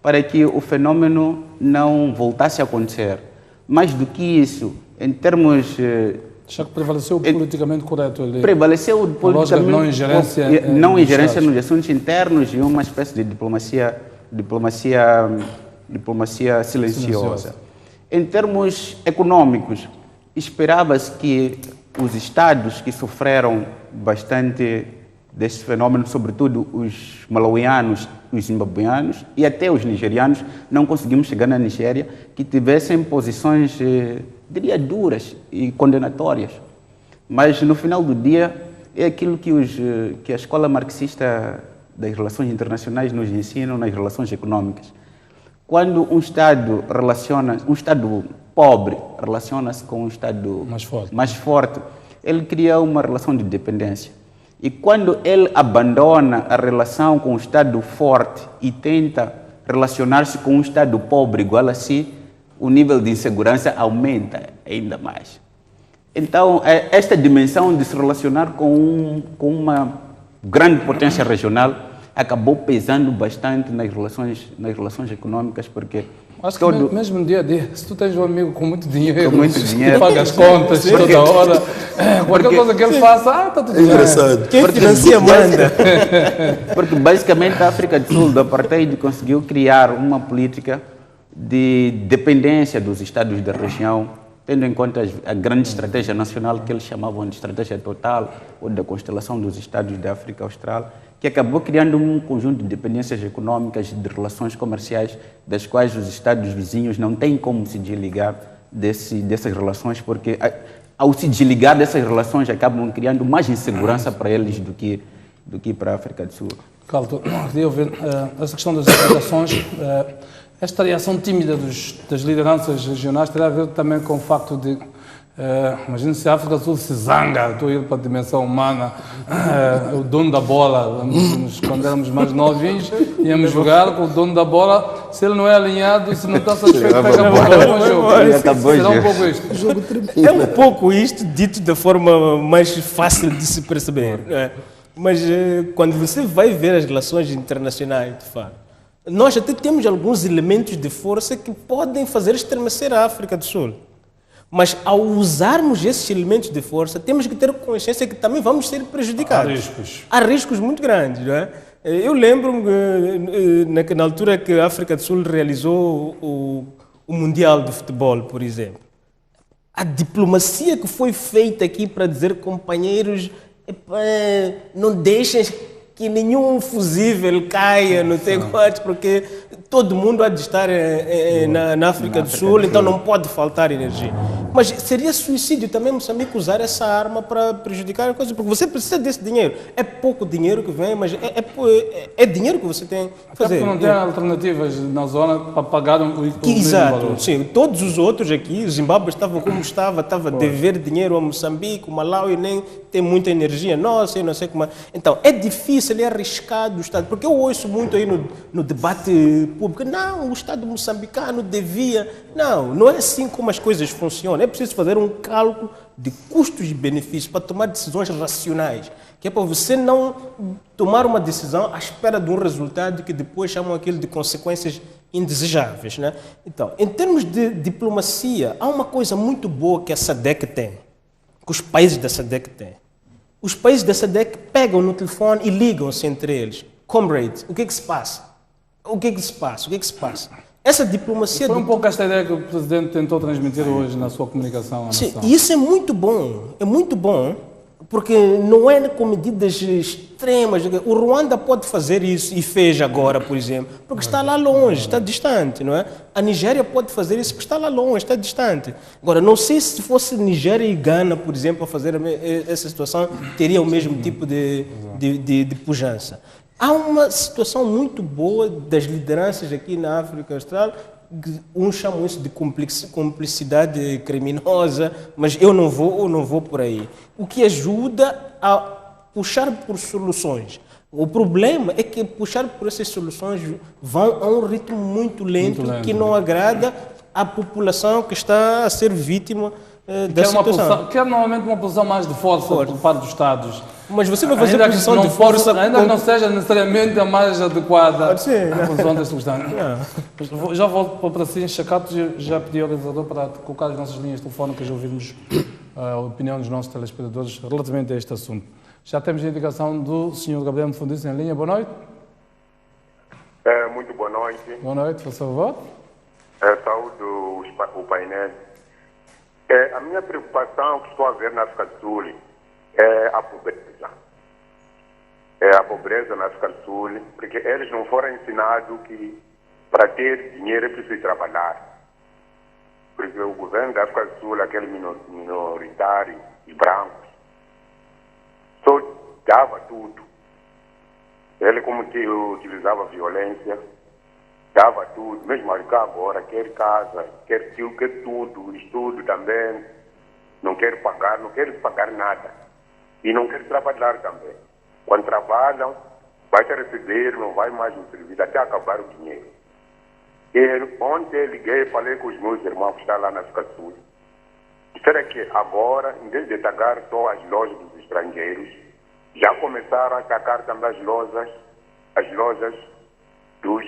para que o fenômeno não voltasse a acontecer. Mais do que isso, em termos... Já que prevaleceu o politicamente correto ali. Prevaleceu o politicamente... Não ingerência nos assuntos internos e uma espécie de diplomacia silenciosa. Em termos econômicos, esperava-se que os estados que sofreram bastante deste fenômeno, sobretudo os malauianos, os zimbabueanos e até os nigerianos, não conseguimos chegar na Nigéria, que tivessem posições, diria, duras e condenatórias. Mas, no final do dia, é aquilo que a escola marxista das relações internacionais nos ensina nas relações econômicas. Quando um Estado pobre relaciona-se com um Estado mais forte, ele cria uma relação de dependência. E quando ele abandona a relação com o Estado forte e tenta relacionar-se com um Estado pobre igual a si, o nível de insegurança aumenta ainda mais. Então, esta dimensão de se relacionar com uma grande potência regional acabou pesando bastante nas relações econômicas, porque Acho que mesmo no dia a dia, se tu tens um amigo com muito dinheiro, Com muito dinheiro. paga as contas toda hora, qualquer coisa que ele faça, está tudo bem. Engraçado. Quem financia manda. Porque basicamente a África do Sul, do apartheid, conseguiu criar uma política de dependência dos Estados da região, tendo em conta a grande estratégia nacional que eles chamavam de estratégia total, ou da constelação dos Estados da África Austral, que acabou criando um conjunto de dependências econômicas, de relações comerciais, das quais os Estados vizinhos não têm como se desligar dessas relações, porque ao se desligar dessas relações acabam criando mais insegurança para eles do que para a África do Sul. Calto, queria ouvir essa questão das aplicações. Esta reação tímida das lideranças regionais terá a ver também com o facto de, imagina se a África do Sul se zanga, estou a ir para a dimensão humana, o dono da bola, quando éramos mais novinhos, íamos jogar com o dono da bola, se ele não é alinhado, se não está satisfeito, pega a bola, bom jogo. Será um pouco isto. É um pouco isto dito da forma mais fácil de se perceber. Mas quando você vai ver as relações internacionais, de fato, nós até temos alguns elementos de força que podem fazer estremecer a África do Sul. Mas ao usarmos esses elementos de força, temos que ter consciência que também vamos ser prejudicados. Há riscos. Há riscos muito grandes, não é? Eu lembro-me na altura que a África do Sul realizou o Mundial de Futebol, por exemplo. A diplomacia que foi feita aqui para dizer, companheiros, não deixem que nenhum fusível caia, não sei quantos, porque todo mundo há de estar na África do Sul, então não pode faltar energia. Mas seria suicídio também Moçambique usar essa arma para prejudicar a coisa, porque você precisa desse dinheiro. É pouco dinheiro que vem, mas é dinheiro que você tem que fazer. Até porque não tem alternativas na zona para pagar o mesmo Exato, valor. sim. Todos os outros aqui, o Zimbábue estava como estava a dever dinheiro a Moçambique, o Malawi nem tem muita energia, nossa, eu não sei como é. Então, é difícil, é arriscado o Estado, porque eu ouço muito aí no debate público, não, o Estado moçambicano devia... Não é assim como as coisas funcionam. É preciso fazer um cálculo de custos e benefícios para tomar decisões racionais, que é para você não tomar uma decisão à espera de um resultado que depois chamam aquilo de consequências indesejáveis, né? Então, em termos de diplomacia, há uma coisa muito boa que a SADC tem, que os países da SADC têm. Os países da SADC pegam no telefone e ligam-se entre eles. Comrade, o que é que se passa? O que é que se passa? O que é que se passa? Essa diplomacia... Foi um pouco esta ideia que o Presidente tentou transmitir hoje na sua comunicação à nação. Sim, e isso é muito bom, porque não é com medidas extremas. O Ruanda pode fazer isso, e fez agora, por exemplo, porque está lá longe, está distante, não é? A Nigéria pode fazer isso porque está lá longe, está distante. Agora, não sei se fosse Nigéria e Gana, por exemplo, a fazer essa situação, teria o mesmo tipo de pujança. Há uma situação muito boa das lideranças aqui na África Austral, que uns chamam isso de cumplicidade criminosa, mas eu não vou por aí. O que ajuda a puxar por soluções. O problema é que puxar por essas soluções vão a um ritmo muito lento que não agrada à população que está a ser vítima da situação. Quer normalmente uma posição mais de força por parte dos Estados. Mas você vai fazer posição de força... Ainda que não seja necessariamente a mais adequada à função desta questão. Já volto para si, Chacato já pediu ao realizador para colocar as nossas linhas telefónicas e ouvirmos a opinião dos nossos telespectadores relativamente a este assunto. Já temos a indicação do Sr. Gabriel Mfundice em linha. Boa noite. Muito boa noite. Boa noite, por favor. Saúdo o painel. A minha preocupação que estou a ver na África do Sul é a pobreza. É a pobreza na África do Sul, porque eles não foram ensinados que para ter dinheiro é preciso trabalhar. Porque o governo da África do Sul, aquele minoritário e branco, só dava tudo. Ele, como que utilizava violência, dava tudo. Mesmo agora, quer casa, quer tudo, estudo também. Não quer pagar nada. E não quer trabalhar também. Quando trabalham, vai se receber, não vai mais no serviço, até acabar o dinheiro. E ontem liguei e falei com os meus irmãos que estão lá na África do Sul. Será que agora, em vez de atacar só as lojas dos estrangeiros, já começaram a atacar também as lojas dos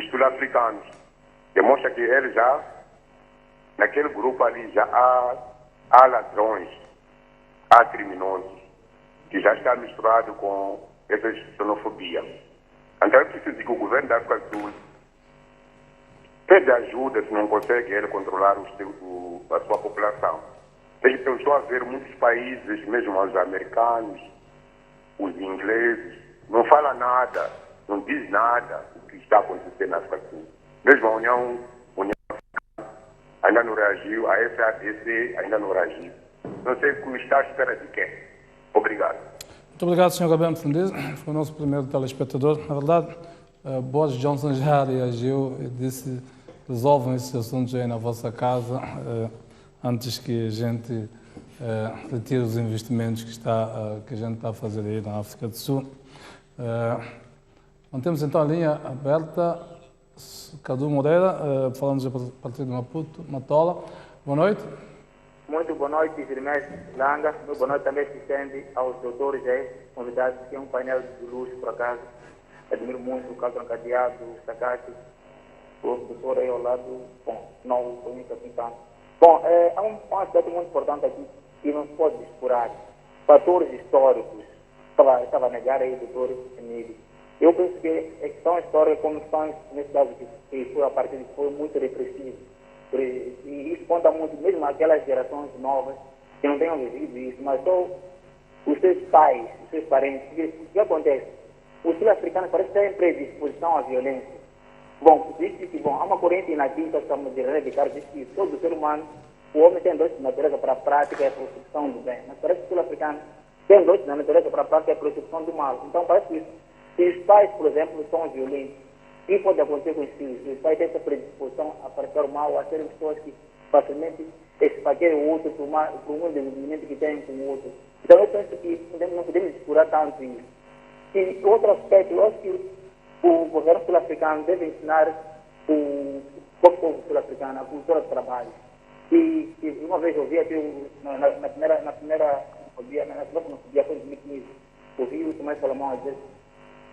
sul-africanos. demonstra que ele já, naquele grupo ali, já há ladrões, há criminosos, que já está misturado com essa xenofobia. Então é preciso que o governo da África do Sul pede ajuda se não consegue ele controlar a sua população. Eu estou a ver muitos países, mesmo os americanos, os ingleses, não falam nada, não diz nada do que está acontecendo na África do Sul. Mesmo a União Africana ainda não reagiu, a SADC ainda não reagiu. Não sei como está à espera de quem. Obrigado. Muito obrigado, Sr. Gabriel Fundes. Foi o nosso primeiro telespectador. Na verdade, Boris Johnson já reagiu e disse: resolvam esses assuntos aí na vossa casa antes que a gente retire os investimentos que a gente está a fazer aí na África do Sul. Mantemos então a linha aberta. Cadu Moreira, falamos a partir de Maputo, Matola. Boa noite. Muito boa noite, Firmes Langa. Muito boa noite também se estende aos doutores aí, convidados, que é um painel de luxo, por acaso. Admiro muito o Caltron Cadeado, o Sacate, o doutor aí ao lado. Bom, não o conheço assim tanto. Bom, há um aspecto muito importante aqui que não se pode explorar. Fatores históricos. Estava a negar aí o doutor Emílio. Eu penso que a questão histórica, como questões, nesse caso, que foi a partir de que foi muito repressivo. E isso conta muito, mesmo aquelas gerações novas que não tenham vivido isso, mas só os seus pais, os seus parentes. O que acontece? Os sul-africanos parecem ter predisposição à violência. Bom, diz que há uma corrente inativa, estamos de erradicar, diz que todo ser humano, o homem tem dois de natureza para a prática e a prostituição do bem, mas parece que o sul-africano tem dois de natureza para a prática e a prostituição do mal. Então parece que se os pais, por exemplo, são violentos, o que pode acontecer com os filhos? Os pais têm essa predisposição a praticar o mal, a serem pessoas que facilmente esfaqueiam o outro por um desenvolvimento que têm com o outro. Então eu penso que não podemos explorar tanto isso. E outro aspecto, eu acho que o governo sul-africano deve ensinar o povo sul-africano a cultura do trabalho. E uma vez eu vi aqui na primeira dia foi em 2015, ouvi o Tomás Salomão a dizer: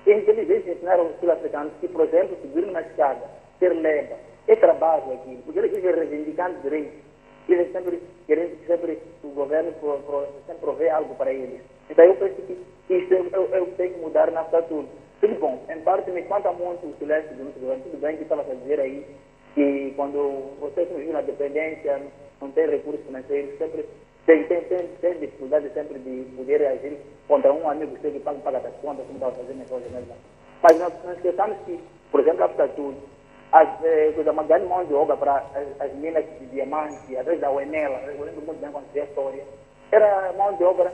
eles devem ensinar os sul-africanos que, por exemplo, subir uma escada, ter leva, é trabalho aqui, porque eles vivem reivindicando direitos. Eles sempre querem que o governo sempre provê algo para eles. Então eu penso que isso eu tenho que mudar na África. Tudo bom, em parte me espanta muito o silêncio do nosso governo. Tudo bem que estava a dizer aí que quando você surgiu na dependência, não tem recursos financeiros, sempre tem dificuldade sempre de poder agir contra um amigo seu que paga as contas, como estava fazendo negócio mesmo. Mas nós esquecemos que, por exemplo, a África do Sul, uma grande mão de obra para as minas de diamante, às vezes da Uenela, eu lembro muito bem quando tinha a história, era mão de obra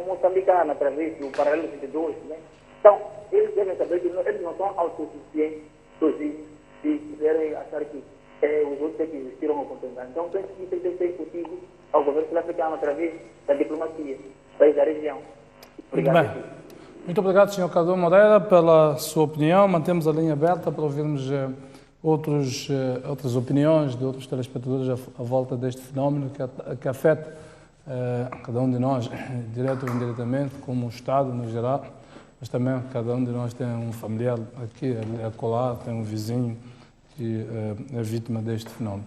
moçambicana, através do Paralelo 22, né? Então, eles devem saber que eles não são autossuficientes sozinhos, se quiserem achar que os outros têm que existir uma oportunidade. Então, penso que isso tem que ser discutido ao governo sul-africano através da diplomacia, país da região. Obrigado. Muito obrigado, Sr. Cadu Moreira, pela sua opinião. Mantemos a linha aberta para ouvirmos outras opiniões de outros telespectadores à volta deste fenómeno que afeta cada um de nós, direto ou indiretamente, como o Estado no geral, mas também cada um de nós tem um familiar aqui, acolá, tem um vizinho que é vítima deste fenómeno.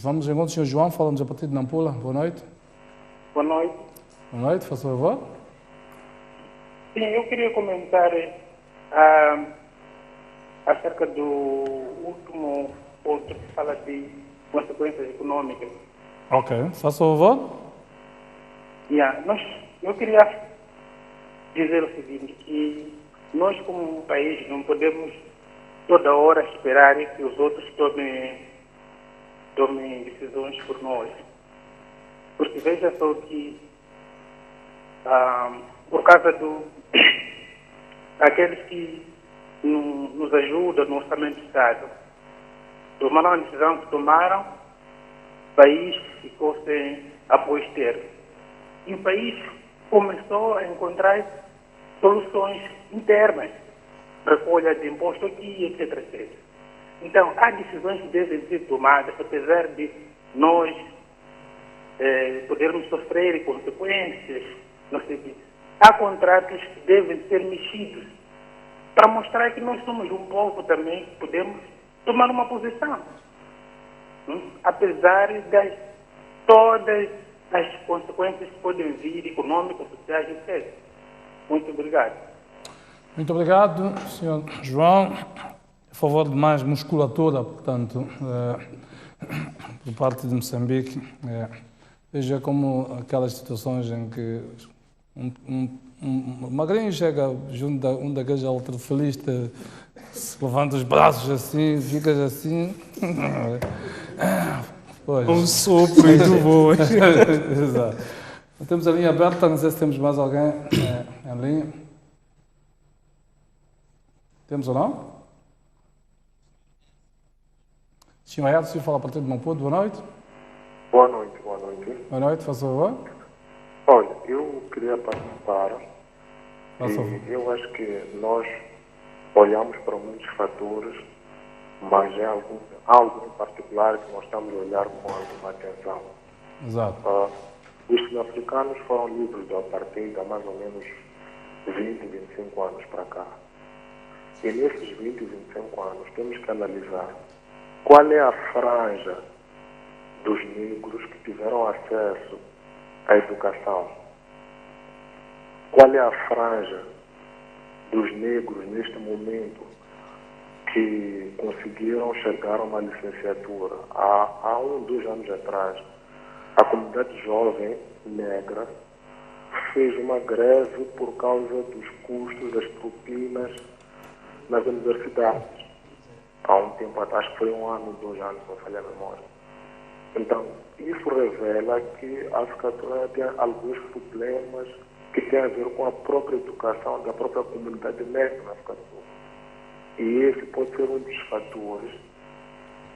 Vamos em conta, Sr. João, falamos a partir de Nampula. Boa noite. Boa noite. Boa noite, faça favor. Sim, eu queria comentar acerca do último ponto que fala de consequências econômicas. Ok, faça favor. Eu queria dizer o seguinte, que nós como um país não podemos toda hora esperar que os outros tomem decisões por nós. Porque veja só que por causa daqueles que nos ajudam no orçamento do Estado, tomaram a decisão que tomaram, o país ficou sem apoio externo. E o país começou a encontrar soluções internas, recolha de imposto aqui, etc, etc. Então, há decisões que devem ser tomadas, apesar de nós podermos sofrer consequências, não sei o quê. Há contratos que devem ser mexidos para mostrar que nós somos um povo também que podemos tomar uma posição. Apesar de todas as consequências que podem vir, econômicas, sociais, etc. Muito obrigado. Muito obrigado, Sr. João. A favor de mais musculatura, portanto, por parte de Moçambique. Veja como aquelas situações em que um magrinho chega junto a um daqueles alterofilistas, se levanta os braços assim, ficas assim. Pois. Um sopro e tu voas. Exato. Temos a linha aberta, não sei se temos mais alguém em linha. Temos ou não? Senhor Edson, fala a partir de Maputo, boa noite. Boa noite, boa noite. Boa noite, faça favor. Olha, eu queria participar Faça favor. e eu acho que nós olhamos para muitos fatores, mas é algo em particular que nós estamos a olhar com alguma atenção. Exato. Os sul-africanos foram livres do apartheid há mais ou menos 20, 25 anos para cá. E nesses 20, 25 anos temos que analisar qual é a franja dos negros que tiveram acesso à educação. Qual é a franja dos negros neste momento que conseguiram chegar a uma licenciatura? Há 2 anos atrás, a comunidade jovem negra fez uma greve por causa dos custos das propinas nas universidades. Há um tempo atrás, acho que foi 1 ano, 2 anos, não falha a memória. Então, isso revela que a África tem alguns problemas que têm a ver com a própria educação da própria comunidade negra na África do Sul. E esse pode ser um dos fatores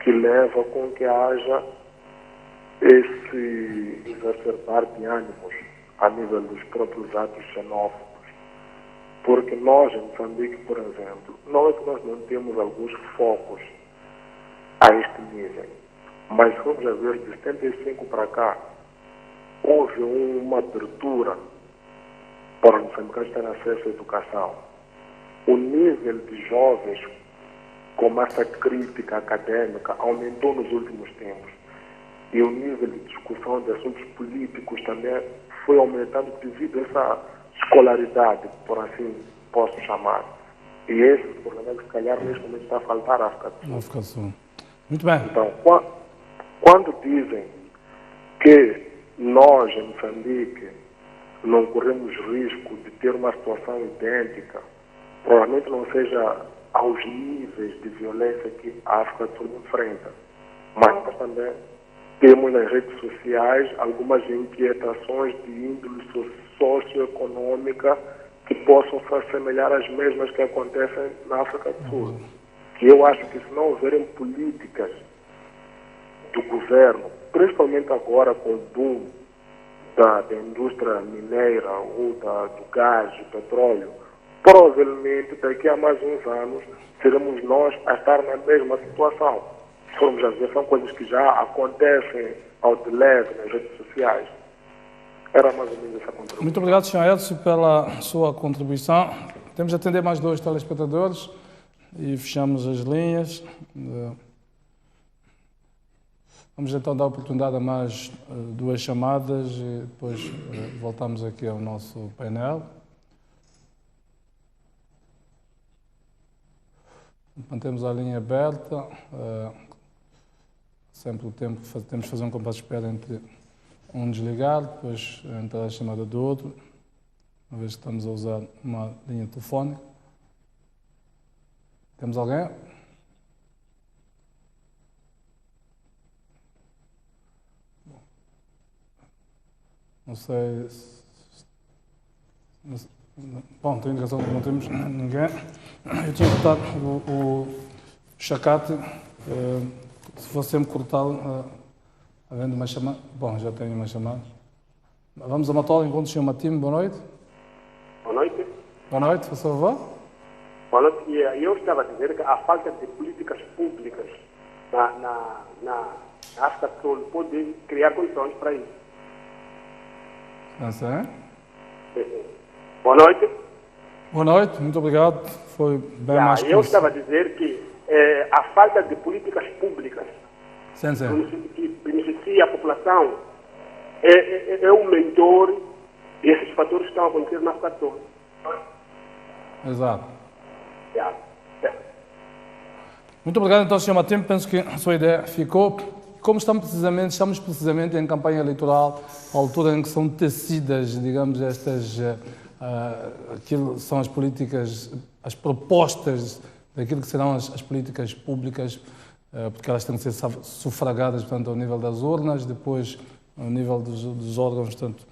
que leva com que haja esse exacerbar de ânimos a nível dos próprios atos xenófobos. Porque nós, em Moçambique, por exemplo, não é que nós não temos alguns focos a este nível, mas vamos a ver, de 75 para cá, houve uma abertura para os moçambicanos terem acesso à educação. O nível de jovens com massa crítica acadêmica aumentou nos últimos tempos. E o nível de discussão de assuntos políticos também foi aumentando devido a essa escolaridade, por assim posso chamar. E esse problema, se calhar, neste momento está a faltar à África do Sul. Muito bem. Então, quando dizem que nós, em Moçambique, não corremos risco de ter uma situação idêntica, provavelmente não seja aos níveis de violência que a África do Sul enfrenta. Mas nós também temos nas redes sociais algumas inquietações de índole socioeconômica que possam se assemelhar às mesmas que acontecem na África do Sul. Que eu acho que se não houverem políticas do governo, principalmente agora com o boom da indústria mineira ou do gás, do petróleo, provavelmente daqui a mais uns anos seremos nós a estar na mesma situação. Se formos a ver, são coisas que já acontecem ao de leve nas redes sociais. Era mais ou menos essa contribuição. Muito obrigado, Sr. Edson, pela sua contribuição. Temos de atender mais 2 telespectadores e fechamos as linhas. Vamos então dar oportunidade a mais 2 chamadas e depois voltamos aqui ao nosso painel. Mantemos a linha aberta. Sempre o tempo que temos de fazer um compasso de espera entre um desligar, depois entrar a chamada do outro, uma vez que estamos a usar uma linha telefónica. Temos alguém? Não sei se... Bom, tenho indicação que não temos ninguém. Eu tinha cortado o chacate, se fosse sempre cortá-lo, havendo uma chamada. Bom, já tenho uma chamada. Vamos a Matola, enquanto o Sr. Matimo, boa noite. Boa noite. Boa noite, por favor. Boa noite. E eu estava a dizer que a falta de políticas públicas na África do Sul pode criar condições para isso. Sim. Boa noite. Boa noite, muito obrigado. Foi bem mais Eu estava a dizer que a falta de políticas públicas Sim, sim. que beneficia a população é um mentor e esses fatores estão acontecendo na África do Sul. Exato. Yeah. Muito obrigado, então, Sr. Matempo. Penso que a sua ideia ficou. Como estamos precisamente em campanha eleitoral, a altura em que são tecidas, digamos, aquilo são as políticas, as propostas daquilo que serão as políticas públicas, porque elas têm que ser sufragadas, portanto, ao nível das urnas, depois ao nível dos órgãos, portanto,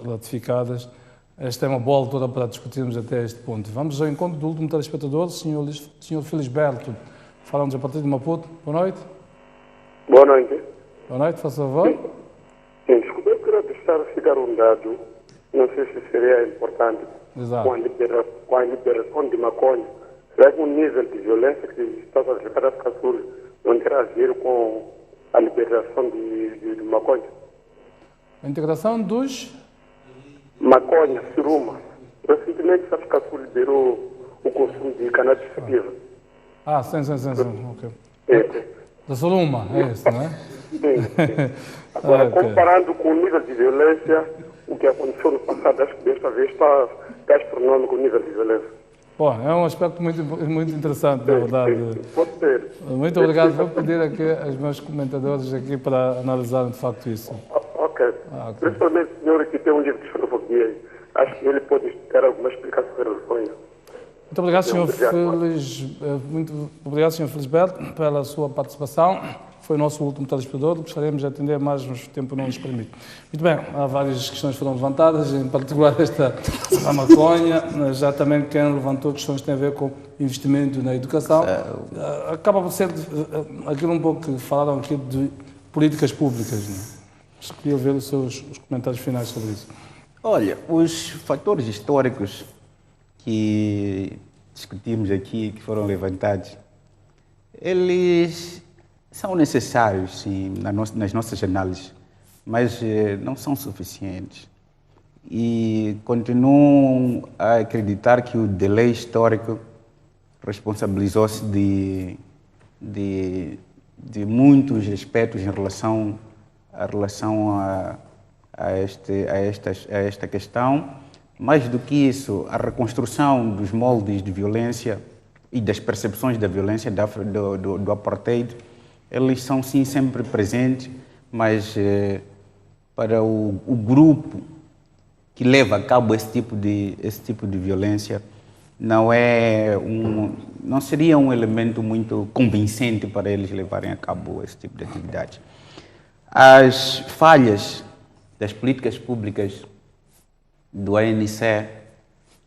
ratificadas. Esta é uma boa altura para discutirmos até este ponto. Vamos ao encontro do último telespectador, Sr. Felisberto. Falamos a partir de Maputo. Boa noite. Boa noite. Boa noite, faça favor. Sim, desculpa, eu queria deixar ficar um dado, não sei se seria importante, Exato. com a liberação de maconha. Será que o nível de violência que está a verificar na África do Sul não terá a ver com a liberação de maconha? A integração dos... Maconha, suruma. Recentemente a África do Sul liberou o consumo de cannabis sativa. Ah, sim. Okay. É. Da Soluma, é isso, não é? Sim. Agora, Ok. comparando com o nível de violência, o que aconteceu no passado, acho que desta vez está astronômico o nível de violência. Bom, é um aspecto muito interessante, na verdade. Pode ser. Muito obrigado. Vou pedir aqui aos meus comentadores aqui para analisarem de facto isso. Ok. Ok. Principalmente o senhor que tem um livro de xenofobia, acho que ele pode ter alguma explicação em relação a isso. Muito obrigado, Sr. Obrigado. Muito obrigado, Sr. Felisberto, pela sua participação. Foi o nosso último telespectador. Gostaríamos de atender mais, mas o tempo não nos permite. Muito bem, há várias questões que foram levantadas, em particular esta da maconha. Já também quem levantou questões que têm a ver com investimento na educação. Acaba por ser aquilo um pouco que falaram aqui de políticas públicas. Não é? Queria ver os comentários finais sobre isso. Olha, os fatores históricos que discutimos aqui, que foram levantados, eles são necessários, sim, nas nossas análises, mas não são suficientes. E continuo a acreditar que o delay histórico responsabilizou-se de muitos aspectos em relação a esta questão. Mais do que isso, a reconstrução dos moldes de violência e das percepções da violência do apartheid, eles são sim sempre presentes, mas para o grupo que leva a cabo esse tipo de violência, não seria um elemento muito convincente para eles levarem a cabo esse tipo de atividade. As falhas das políticas públicas do ANC,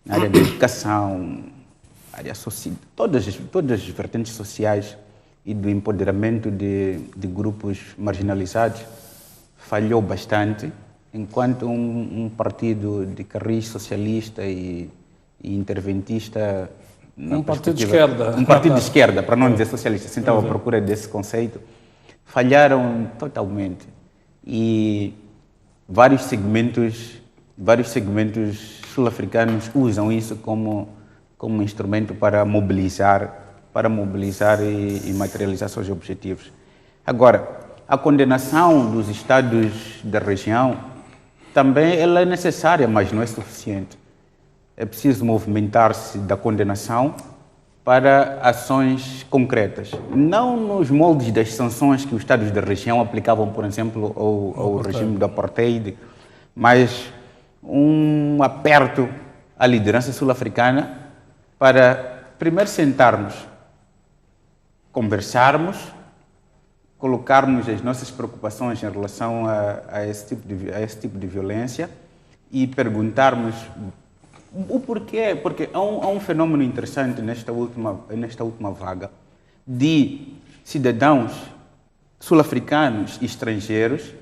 na área da educação, área social, todas as vertentes sociais e do empoderamento de grupos marginalizados, falhou bastante, enquanto um partido de cariz socialista e interventista... Um partido de esquerda. Um partido de esquerda, para não dizer socialista, assim estava à procura desse conceito, falharam totalmente. E vários segmentos sul-africanos usam isso como instrumento para mobilizar e materializar seus objetivos. Agora, a condenação dos Estados da região também ela é necessária, mas não é suficiente. É preciso movimentar-se da condenação para ações concretas. Não nos moldes das sanções que os Estados da região aplicavam, por exemplo, ao regime do apartheid, mas um aperto à liderança sul-africana para primeiro sentarmos, conversarmos, colocarmos as nossas preocupações em relação a esse tipo de violência e perguntarmos o porquê. Porque há um fenômeno interessante nesta última vaga de cidadãos sul-africanos e estrangeiros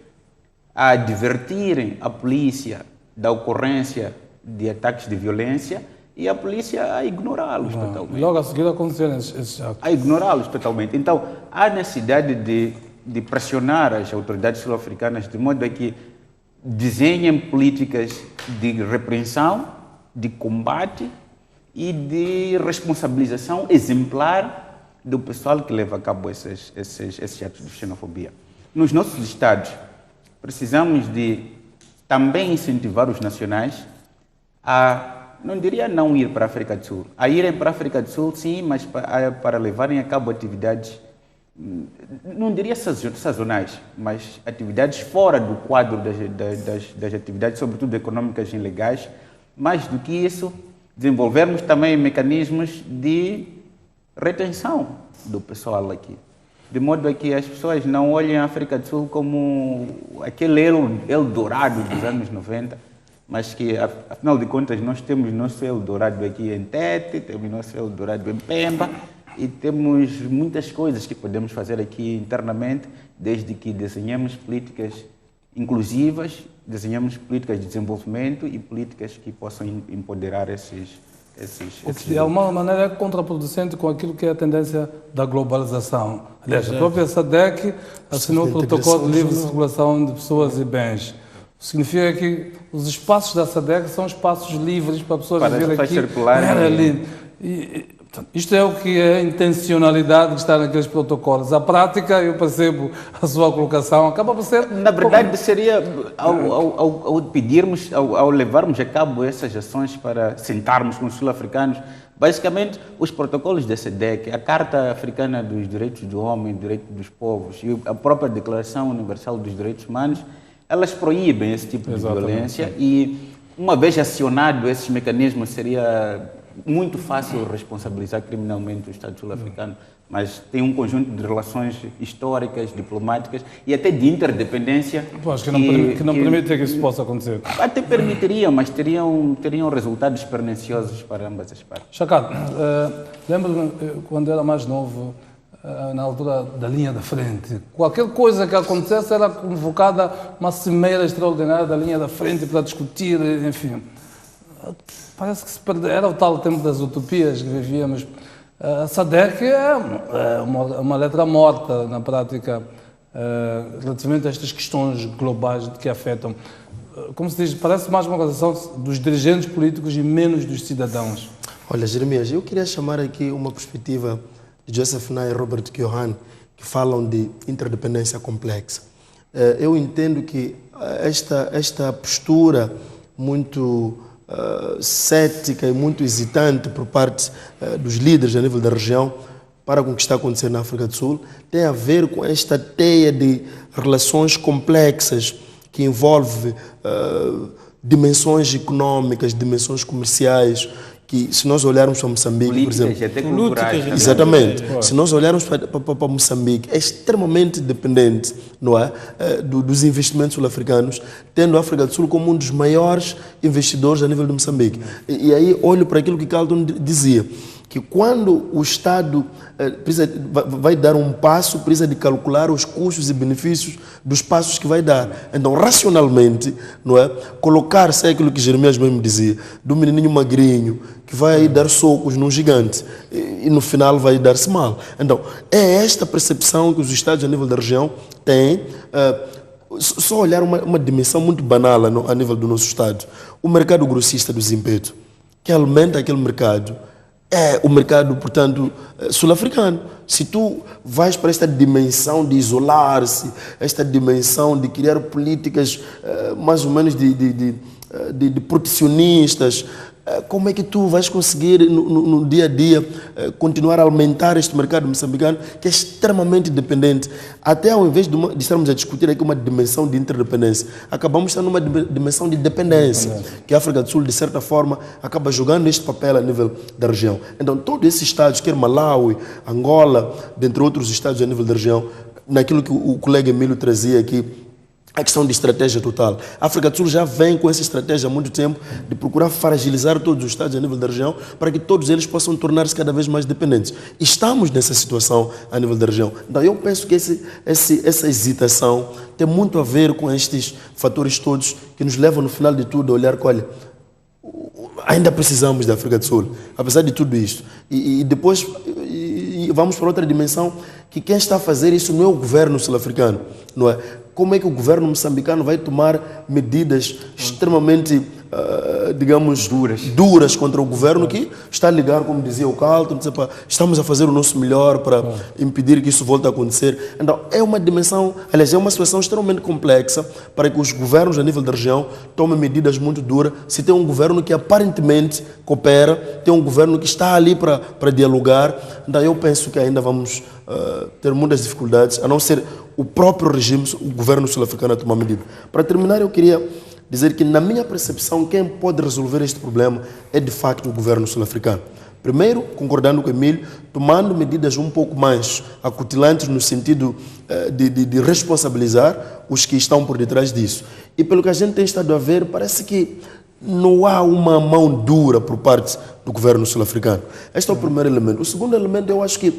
a advertirem a polícia da ocorrência de ataques de violência e a polícia a ignorá-los totalmente. Logo a seguir aconteceram esses atos. A ignorá-los totalmente. Então, há necessidade de pressionar as autoridades sul-africanas de modo a que desenhem políticas de repreensão, de combate e de responsabilização exemplar do pessoal que leva a cabo esses atos de xenofobia. Nos nossos estados, precisamos de também incentivar os nacionais a, não diria não ir para a África do Sul, a irem para a África do Sul, sim, mas para levarem a cabo atividades, não diria sazonais, mas atividades fora do quadro das atividades, sobretudo econômicas e legais. Mais do que isso, desenvolvermos também mecanismos de retenção do pessoal aqui, de modo a que as pessoas não olhem a África do Sul como aquele Eldorado dos anos 90, mas que, afinal de contas, nós temos nosso Eldorado aqui em Tete, temos nosso Eldorado em Pemba, e temos muitas coisas que podemos fazer aqui internamente, desde que desenhemos políticas inclusivas, desenhamos políticas de desenvolvimento e políticas que possam empoderar esses o que de alguma maneira é contraproducente com aquilo que é a tendência da globalização. Aliás, a própria SADC assinou o protocolo de livre circulação de pessoas e bens. Significa que os espaços da SADC são espaços livres para pessoas viverem aqui. Isto é o que é a intencionalidade que está naqueles protocolos. A prática, eu percebo a sua colocação, acaba por ser... Na verdade, seria, ao pedirmos, ao levarmos a cabo essas ações para sentarmos com os sul-africanos, basicamente, os protocolos da SADC, a Carta Africana dos Direitos do Homem, Direitos dos Povos e a própria Declaração Universal dos Direitos Humanos, elas proíbem esse tipo de violência e, uma vez acionado esses mecanismos, seria muito fácil responsabilizar criminalmente o Estado sul-africano, mas tem um conjunto de relações históricas, diplomáticas e até de interdependência que não permite que isso possa acontecer. Até permitiria, mas teriam resultados perniciosos para ambas as partes. Chacado, lembro-me quando era mais novo, na altura da linha da frente, qualquer coisa que acontecesse era convocada uma cimeira extraordinária da linha da frente para discutir, enfim. Parece que se perdeu, era o tal tempo das utopias que vivíamos. A SADC é uma letra morta na prática relativamente a estas questões globais que afetam. Como se diz, parece mais uma organização dos dirigentes políticos e menos dos cidadãos. Olha, Jeremias, eu queria chamar aqui uma perspectiva de Joseph Nye e Robert Keohane, que falam de interdependência complexa. Eu entendo que esta postura muito cética e muito hesitante por parte dos líderes a nível da região para com o que está acontecendo na África do Sul tem a ver com esta teia de relações complexas que envolve dimensões econômicas, dimensões comerciais, que se nós olharmos para Moçambique, políticas, por exemplo... até culturais. Exatamente. Se nós olharmos para Moçambique, é extremamente dependente, não é, dos investimentos sul-africanos, tendo a África do Sul como um dos maiores investidores a nível de Moçambique. E aí olho para aquilo que Carlton dizia, que quando o Estado vai dar um passo, precisa de calcular os custos e benefícios dos passos que vai dar. Então, racionalmente, não é, colocar-se aquilo que Jeremias mesmo dizia, do menininho magrinho, que vai dar socos num gigante e no final vai dar-se mal. Então, é esta percepção que os Estados a nível da região têm. Só olhar uma dimensão muito banal a nível do nosso Estado. O mercado grossista do Zimpeto, que alimenta aquele mercado, é o mercado, portanto, sul-africano. Se tu vais para esta dimensão de isolar-se, esta dimensão de criar políticas mais ou menos de protecionistas, como é que tu vais conseguir no dia a dia continuar a alimentar este mercado moçambicano que é extremamente dependente? Até ao invés de estarmos a discutir aqui uma dimensão de interdependência, acabamos estando numa dimensão de dependência, que a África do Sul, de certa forma, acaba jogando este papel a nível da região. Então, todos esses estados, quer Malawi, Angola, dentre outros estados a nível da região, naquilo que o colega Emílio trazia aqui, a questão de estratégia total. A África do Sul já vem com essa estratégia há muito tempo de procurar fragilizar todos os estados a nível da região para que todos eles possam tornar-se cada vez mais dependentes. Estamos nessa situação a nível da região. Então eu penso que essa hesitação tem muito a ver com estes fatores todos que nos levam no final de tudo a olhar que, olha, ainda precisamos da África do Sul, apesar de tudo isto. E depois vamos para outra dimensão, que quem está a fazer isso não é o governo sul-africano, não é? Como é que o governo moçambicano vai tomar medidas extremamente digamos, duras contra o governo que está a ligar, como dizia o Carlton, estamos a fazer o nosso melhor para impedir que isso volte a acontecer. Então, é uma dimensão, aliás, é uma situação extremamente complexa para que os governos a nível da região tomem medidas muito duras. Se tem um governo que aparentemente coopera, tem um governo que está ali para dialogar, então eu penso que ainda vamos ter muitas dificuldades, a não ser o próprio regime, o governo sul-africano a tomar medida. Para terminar, eu queria dizer que, na minha percepção, quem pode resolver este problema é, de facto, o governo sul-africano. Primeiro, concordando com o Emílio, tomando medidas um pouco mais acutilantes no sentido de responsabilizar os que estão por detrás disso. E pelo que a gente tem estado a ver, parece que não há uma mão dura por parte do governo sul-africano. Este é o primeiro elemento. O segundo elemento, eu acho que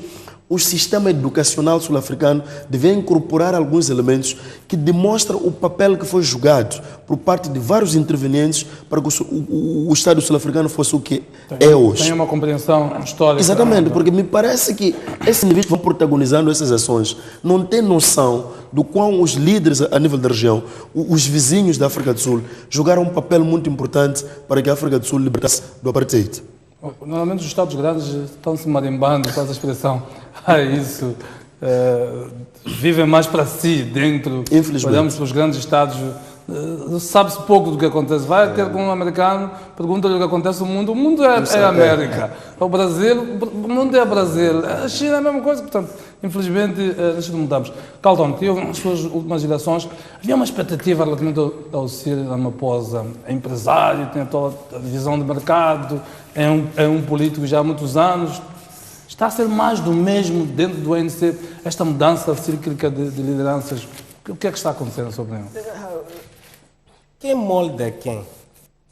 o sistema educacional sul-africano deve incorporar alguns elementos que demonstram o papel que foi jogado por parte de vários intervenientes para que o Estado sul-africano fosse o que é hoje. Tem uma compreensão histórica. Exatamente, porque me parece que esses indivíduos que vão protagonizando essas ações não têm noção do quão os líderes a nível da região, os vizinhos da África do Sul, jogaram um papel muito importante para que a África do Sul libertasse do apartheid. Normalmente os Estados grandes estão-se marimbando com essa expressão. Isso. Vivem mais para si, dentro. Infelizmente. Olhamos para os grandes Estados, sabe-se pouco do que acontece. Vai ter com um americano, pergunta-lhe o que acontece no mundo. O mundo é a América. O Brasil, o mundo é Brasil. A China é a mesma coisa. Portanto, infelizmente, nós mudamos. Carlton, que houve nas suas últimas eleições, havia uma expectativa relativamente ao Cyril Ramaphosa. É empresário, tem toda a visão de mercado, é um político já há muitos anos. Está a ser mais do mesmo dentro do ANC, esta mudança cíclica de lideranças? O que é que está acontecendo sobre ele? Quem molda quem?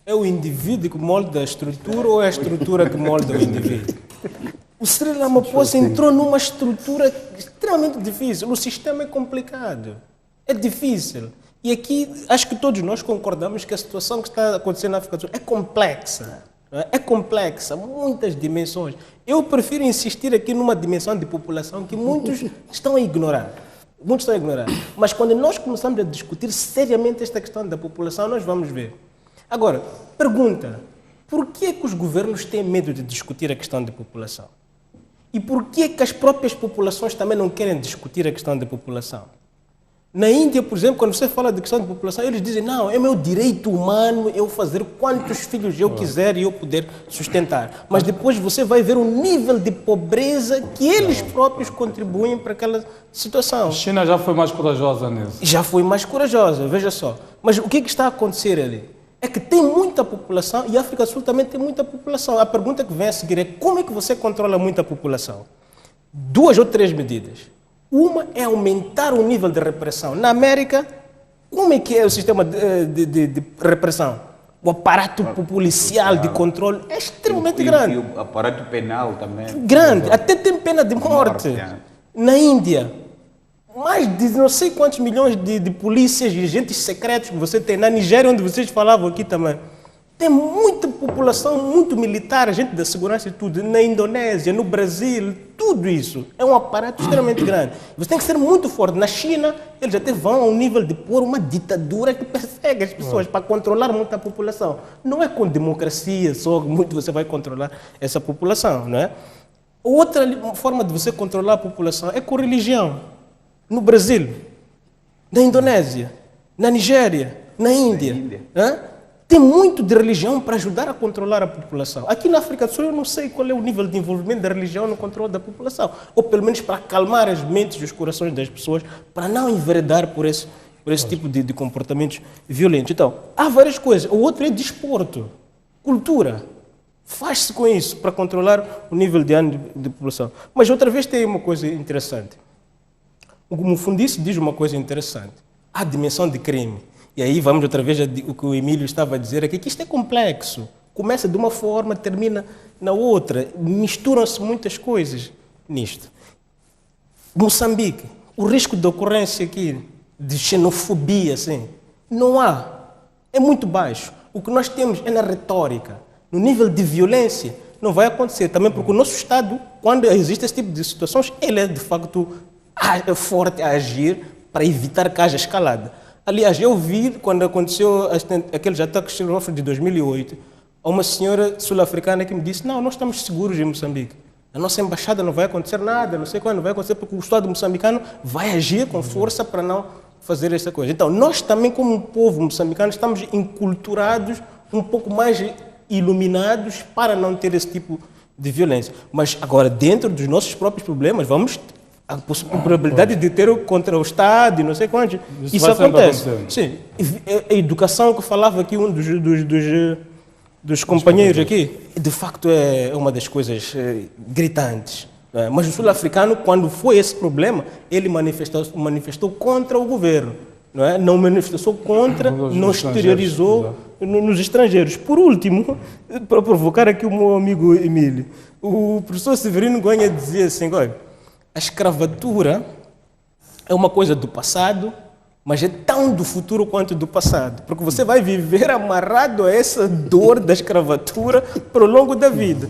É o indivíduo que molda a estrutura ou é a estrutura que molda o indivíduo? O Cyril Ramaphosa entrou numa estrutura extremamente difícil. O sistema é complicado. É difícil. E aqui, acho que todos nós concordamos que a situação que está acontecendo na África do Sul é complexa. É complexa, muitas dimensões. Eu prefiro insistir aqui numa dimensão de população que muitos estão a ignorar. Muitos estão a ignorar. Mas quando nós começamos a discutir seriamente esta questão da população, nós vamos ver. Agora, pergunta, por que é que os governos têm medo de discutir a questão da população? E por que é que as próprias populações também não querem discutir a questão da população? Na Índia, por exemplo, quando você fala de questão de população, eles dizem, não, é meu direito humano eu fazer quantos filhos eu quiser e eu poder sustentar. Mas depois você vai ver o nível de pobreza que eles próprios contribuem para aquela situação. A China já foi mais corajosa nisso. Já foi mais corajosa, veja só. Mas o que está a acontecer ali? É que tem muita população e a África do Sul também tem muita população. A pergunta que vem a seguir é como é que você controla muita população? 2 ou 3 medidas. Uma é aumentar o nível de repressão. Na América, como é que é o sistema de repressão? O aparato policial de controle é extremamente grande. E o aparato penal também. Grande, até tem pena de morte. Na Índia, mais de não sei quantos milhões de polícias e agentes secretos que você tem. Na Nigéria, onde vocês falavam aqui também. Tem muita população, muito militar, gente da segurança e tudo. Na Indonésia, no Brasil, tudo isso. É um aparato extremamente grande. Você tem que ser muito forte. Na China, eles até vão ao nível de pôr uma ditadura que persegue as pessoas para controlar muita população. Não é com democracia só que muito você vai controlar essa população, não é? Outra forma de você controlar a população é com religião. No Brasil, na Indonésia, na Nigéria, na Índia. Tem muito de religião para ajudar a controlar a população. Aqui na África do Sul eu não sei qual é o nível de envolvimento da religião no controle da população. Ou pelo menos para acalmar as mentes e os corações das pessoas, para não enveredar por esse tipo de comportamentos violentos. Então, há várias coisas. O outro é desporto, cultura. Faz-se com isso para controlar o nível de população. Mas outra vez tem uma coisa interessante. O Mufundice diz uma coisa interessante. Há a dimensão de crime. E aí vamos outra vez o que o Emílio estava a dizer aqui, que isto é complexo. Começa de uma forma, termina na outra. Misturam-se muitas coisas nisto. Moçambique, o risco de ocorrência aqui de xenofobia, assim, não há. É muito baixo. O que nós temos é na retórica. No nível de violência, não vai acontecer. Também porque o nosso Estado, quando existe esse tipo de situações, ele é de facto forte a agir para evitar que haja escalada. Aliás, eu vi quando aconteceu aqueles ataques xenófobos de 2008, uma senhora sul-africana que me disse: não, nós estamos seguros em Moçambique. A nossa embaixada não vai acontecer nada, não sei quando vai acontecer, porque o Estado moçambicano vai agir com força para não fazer essa coisa. Então, nós também, como povo moçambicano, estamos enculturados, um pouco mais iluminados para não ter esse tipo de violência. Mas agora, dentro dos nossos próprios problemas, vamos a probabilidade de ter contra o Estado e não sei quantos. Isso acontece. Sim. A educação que falava aqui um dos companheiros aqui, de facto é uma das coisas gritantes. Mas o sul-africano, quando foi esse problema, ele manifestou contra o governo. Não manifestou contra, não exteriorizou nos estrangeiros. Por último, para provocar aqui o meu amigo Emílio, o professor Severino Goenha dizia assim: olha, a escravatura é uma coisa do passado, mas é tão do futuro quanto do passado, porque você vai viver amarrado a essa dor da escravatura para o longo da vida.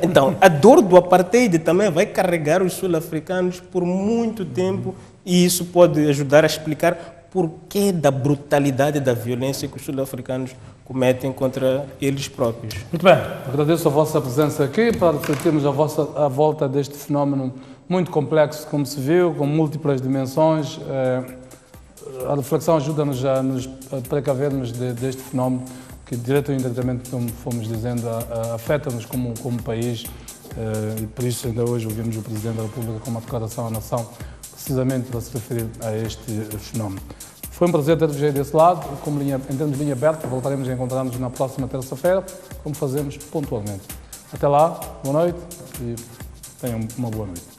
Então, a dor do apartheid também vai carregar os sul-africanos por muito tempo, e isso pode ajudar a explicar por que da brutalidade e da violência que os sul-africanos cometem contra eles próprios. Muito bem, agradeço a vossa presença aqui para refletirmos a volta deste fenómeno muito complexo, como se viu, com múltiplas dimensões. A reflexão ajuda-nos a nos precavermos deste fenómeno que, direto ou indiretamente, como fomos dizendo, afeta-nos como país, e por isso ainda hoje ouvimos o Presidente da República com uma declaração à nação, precisamente para se referir a este fenómeno. Foi um prazer ter-vos aí desse lado, em termos de linha aberta, voltaremos a encontrar-nos na próxima terça-feira, como fazemos pontualmente. Até lá, boa noite e tenham uma boa noite.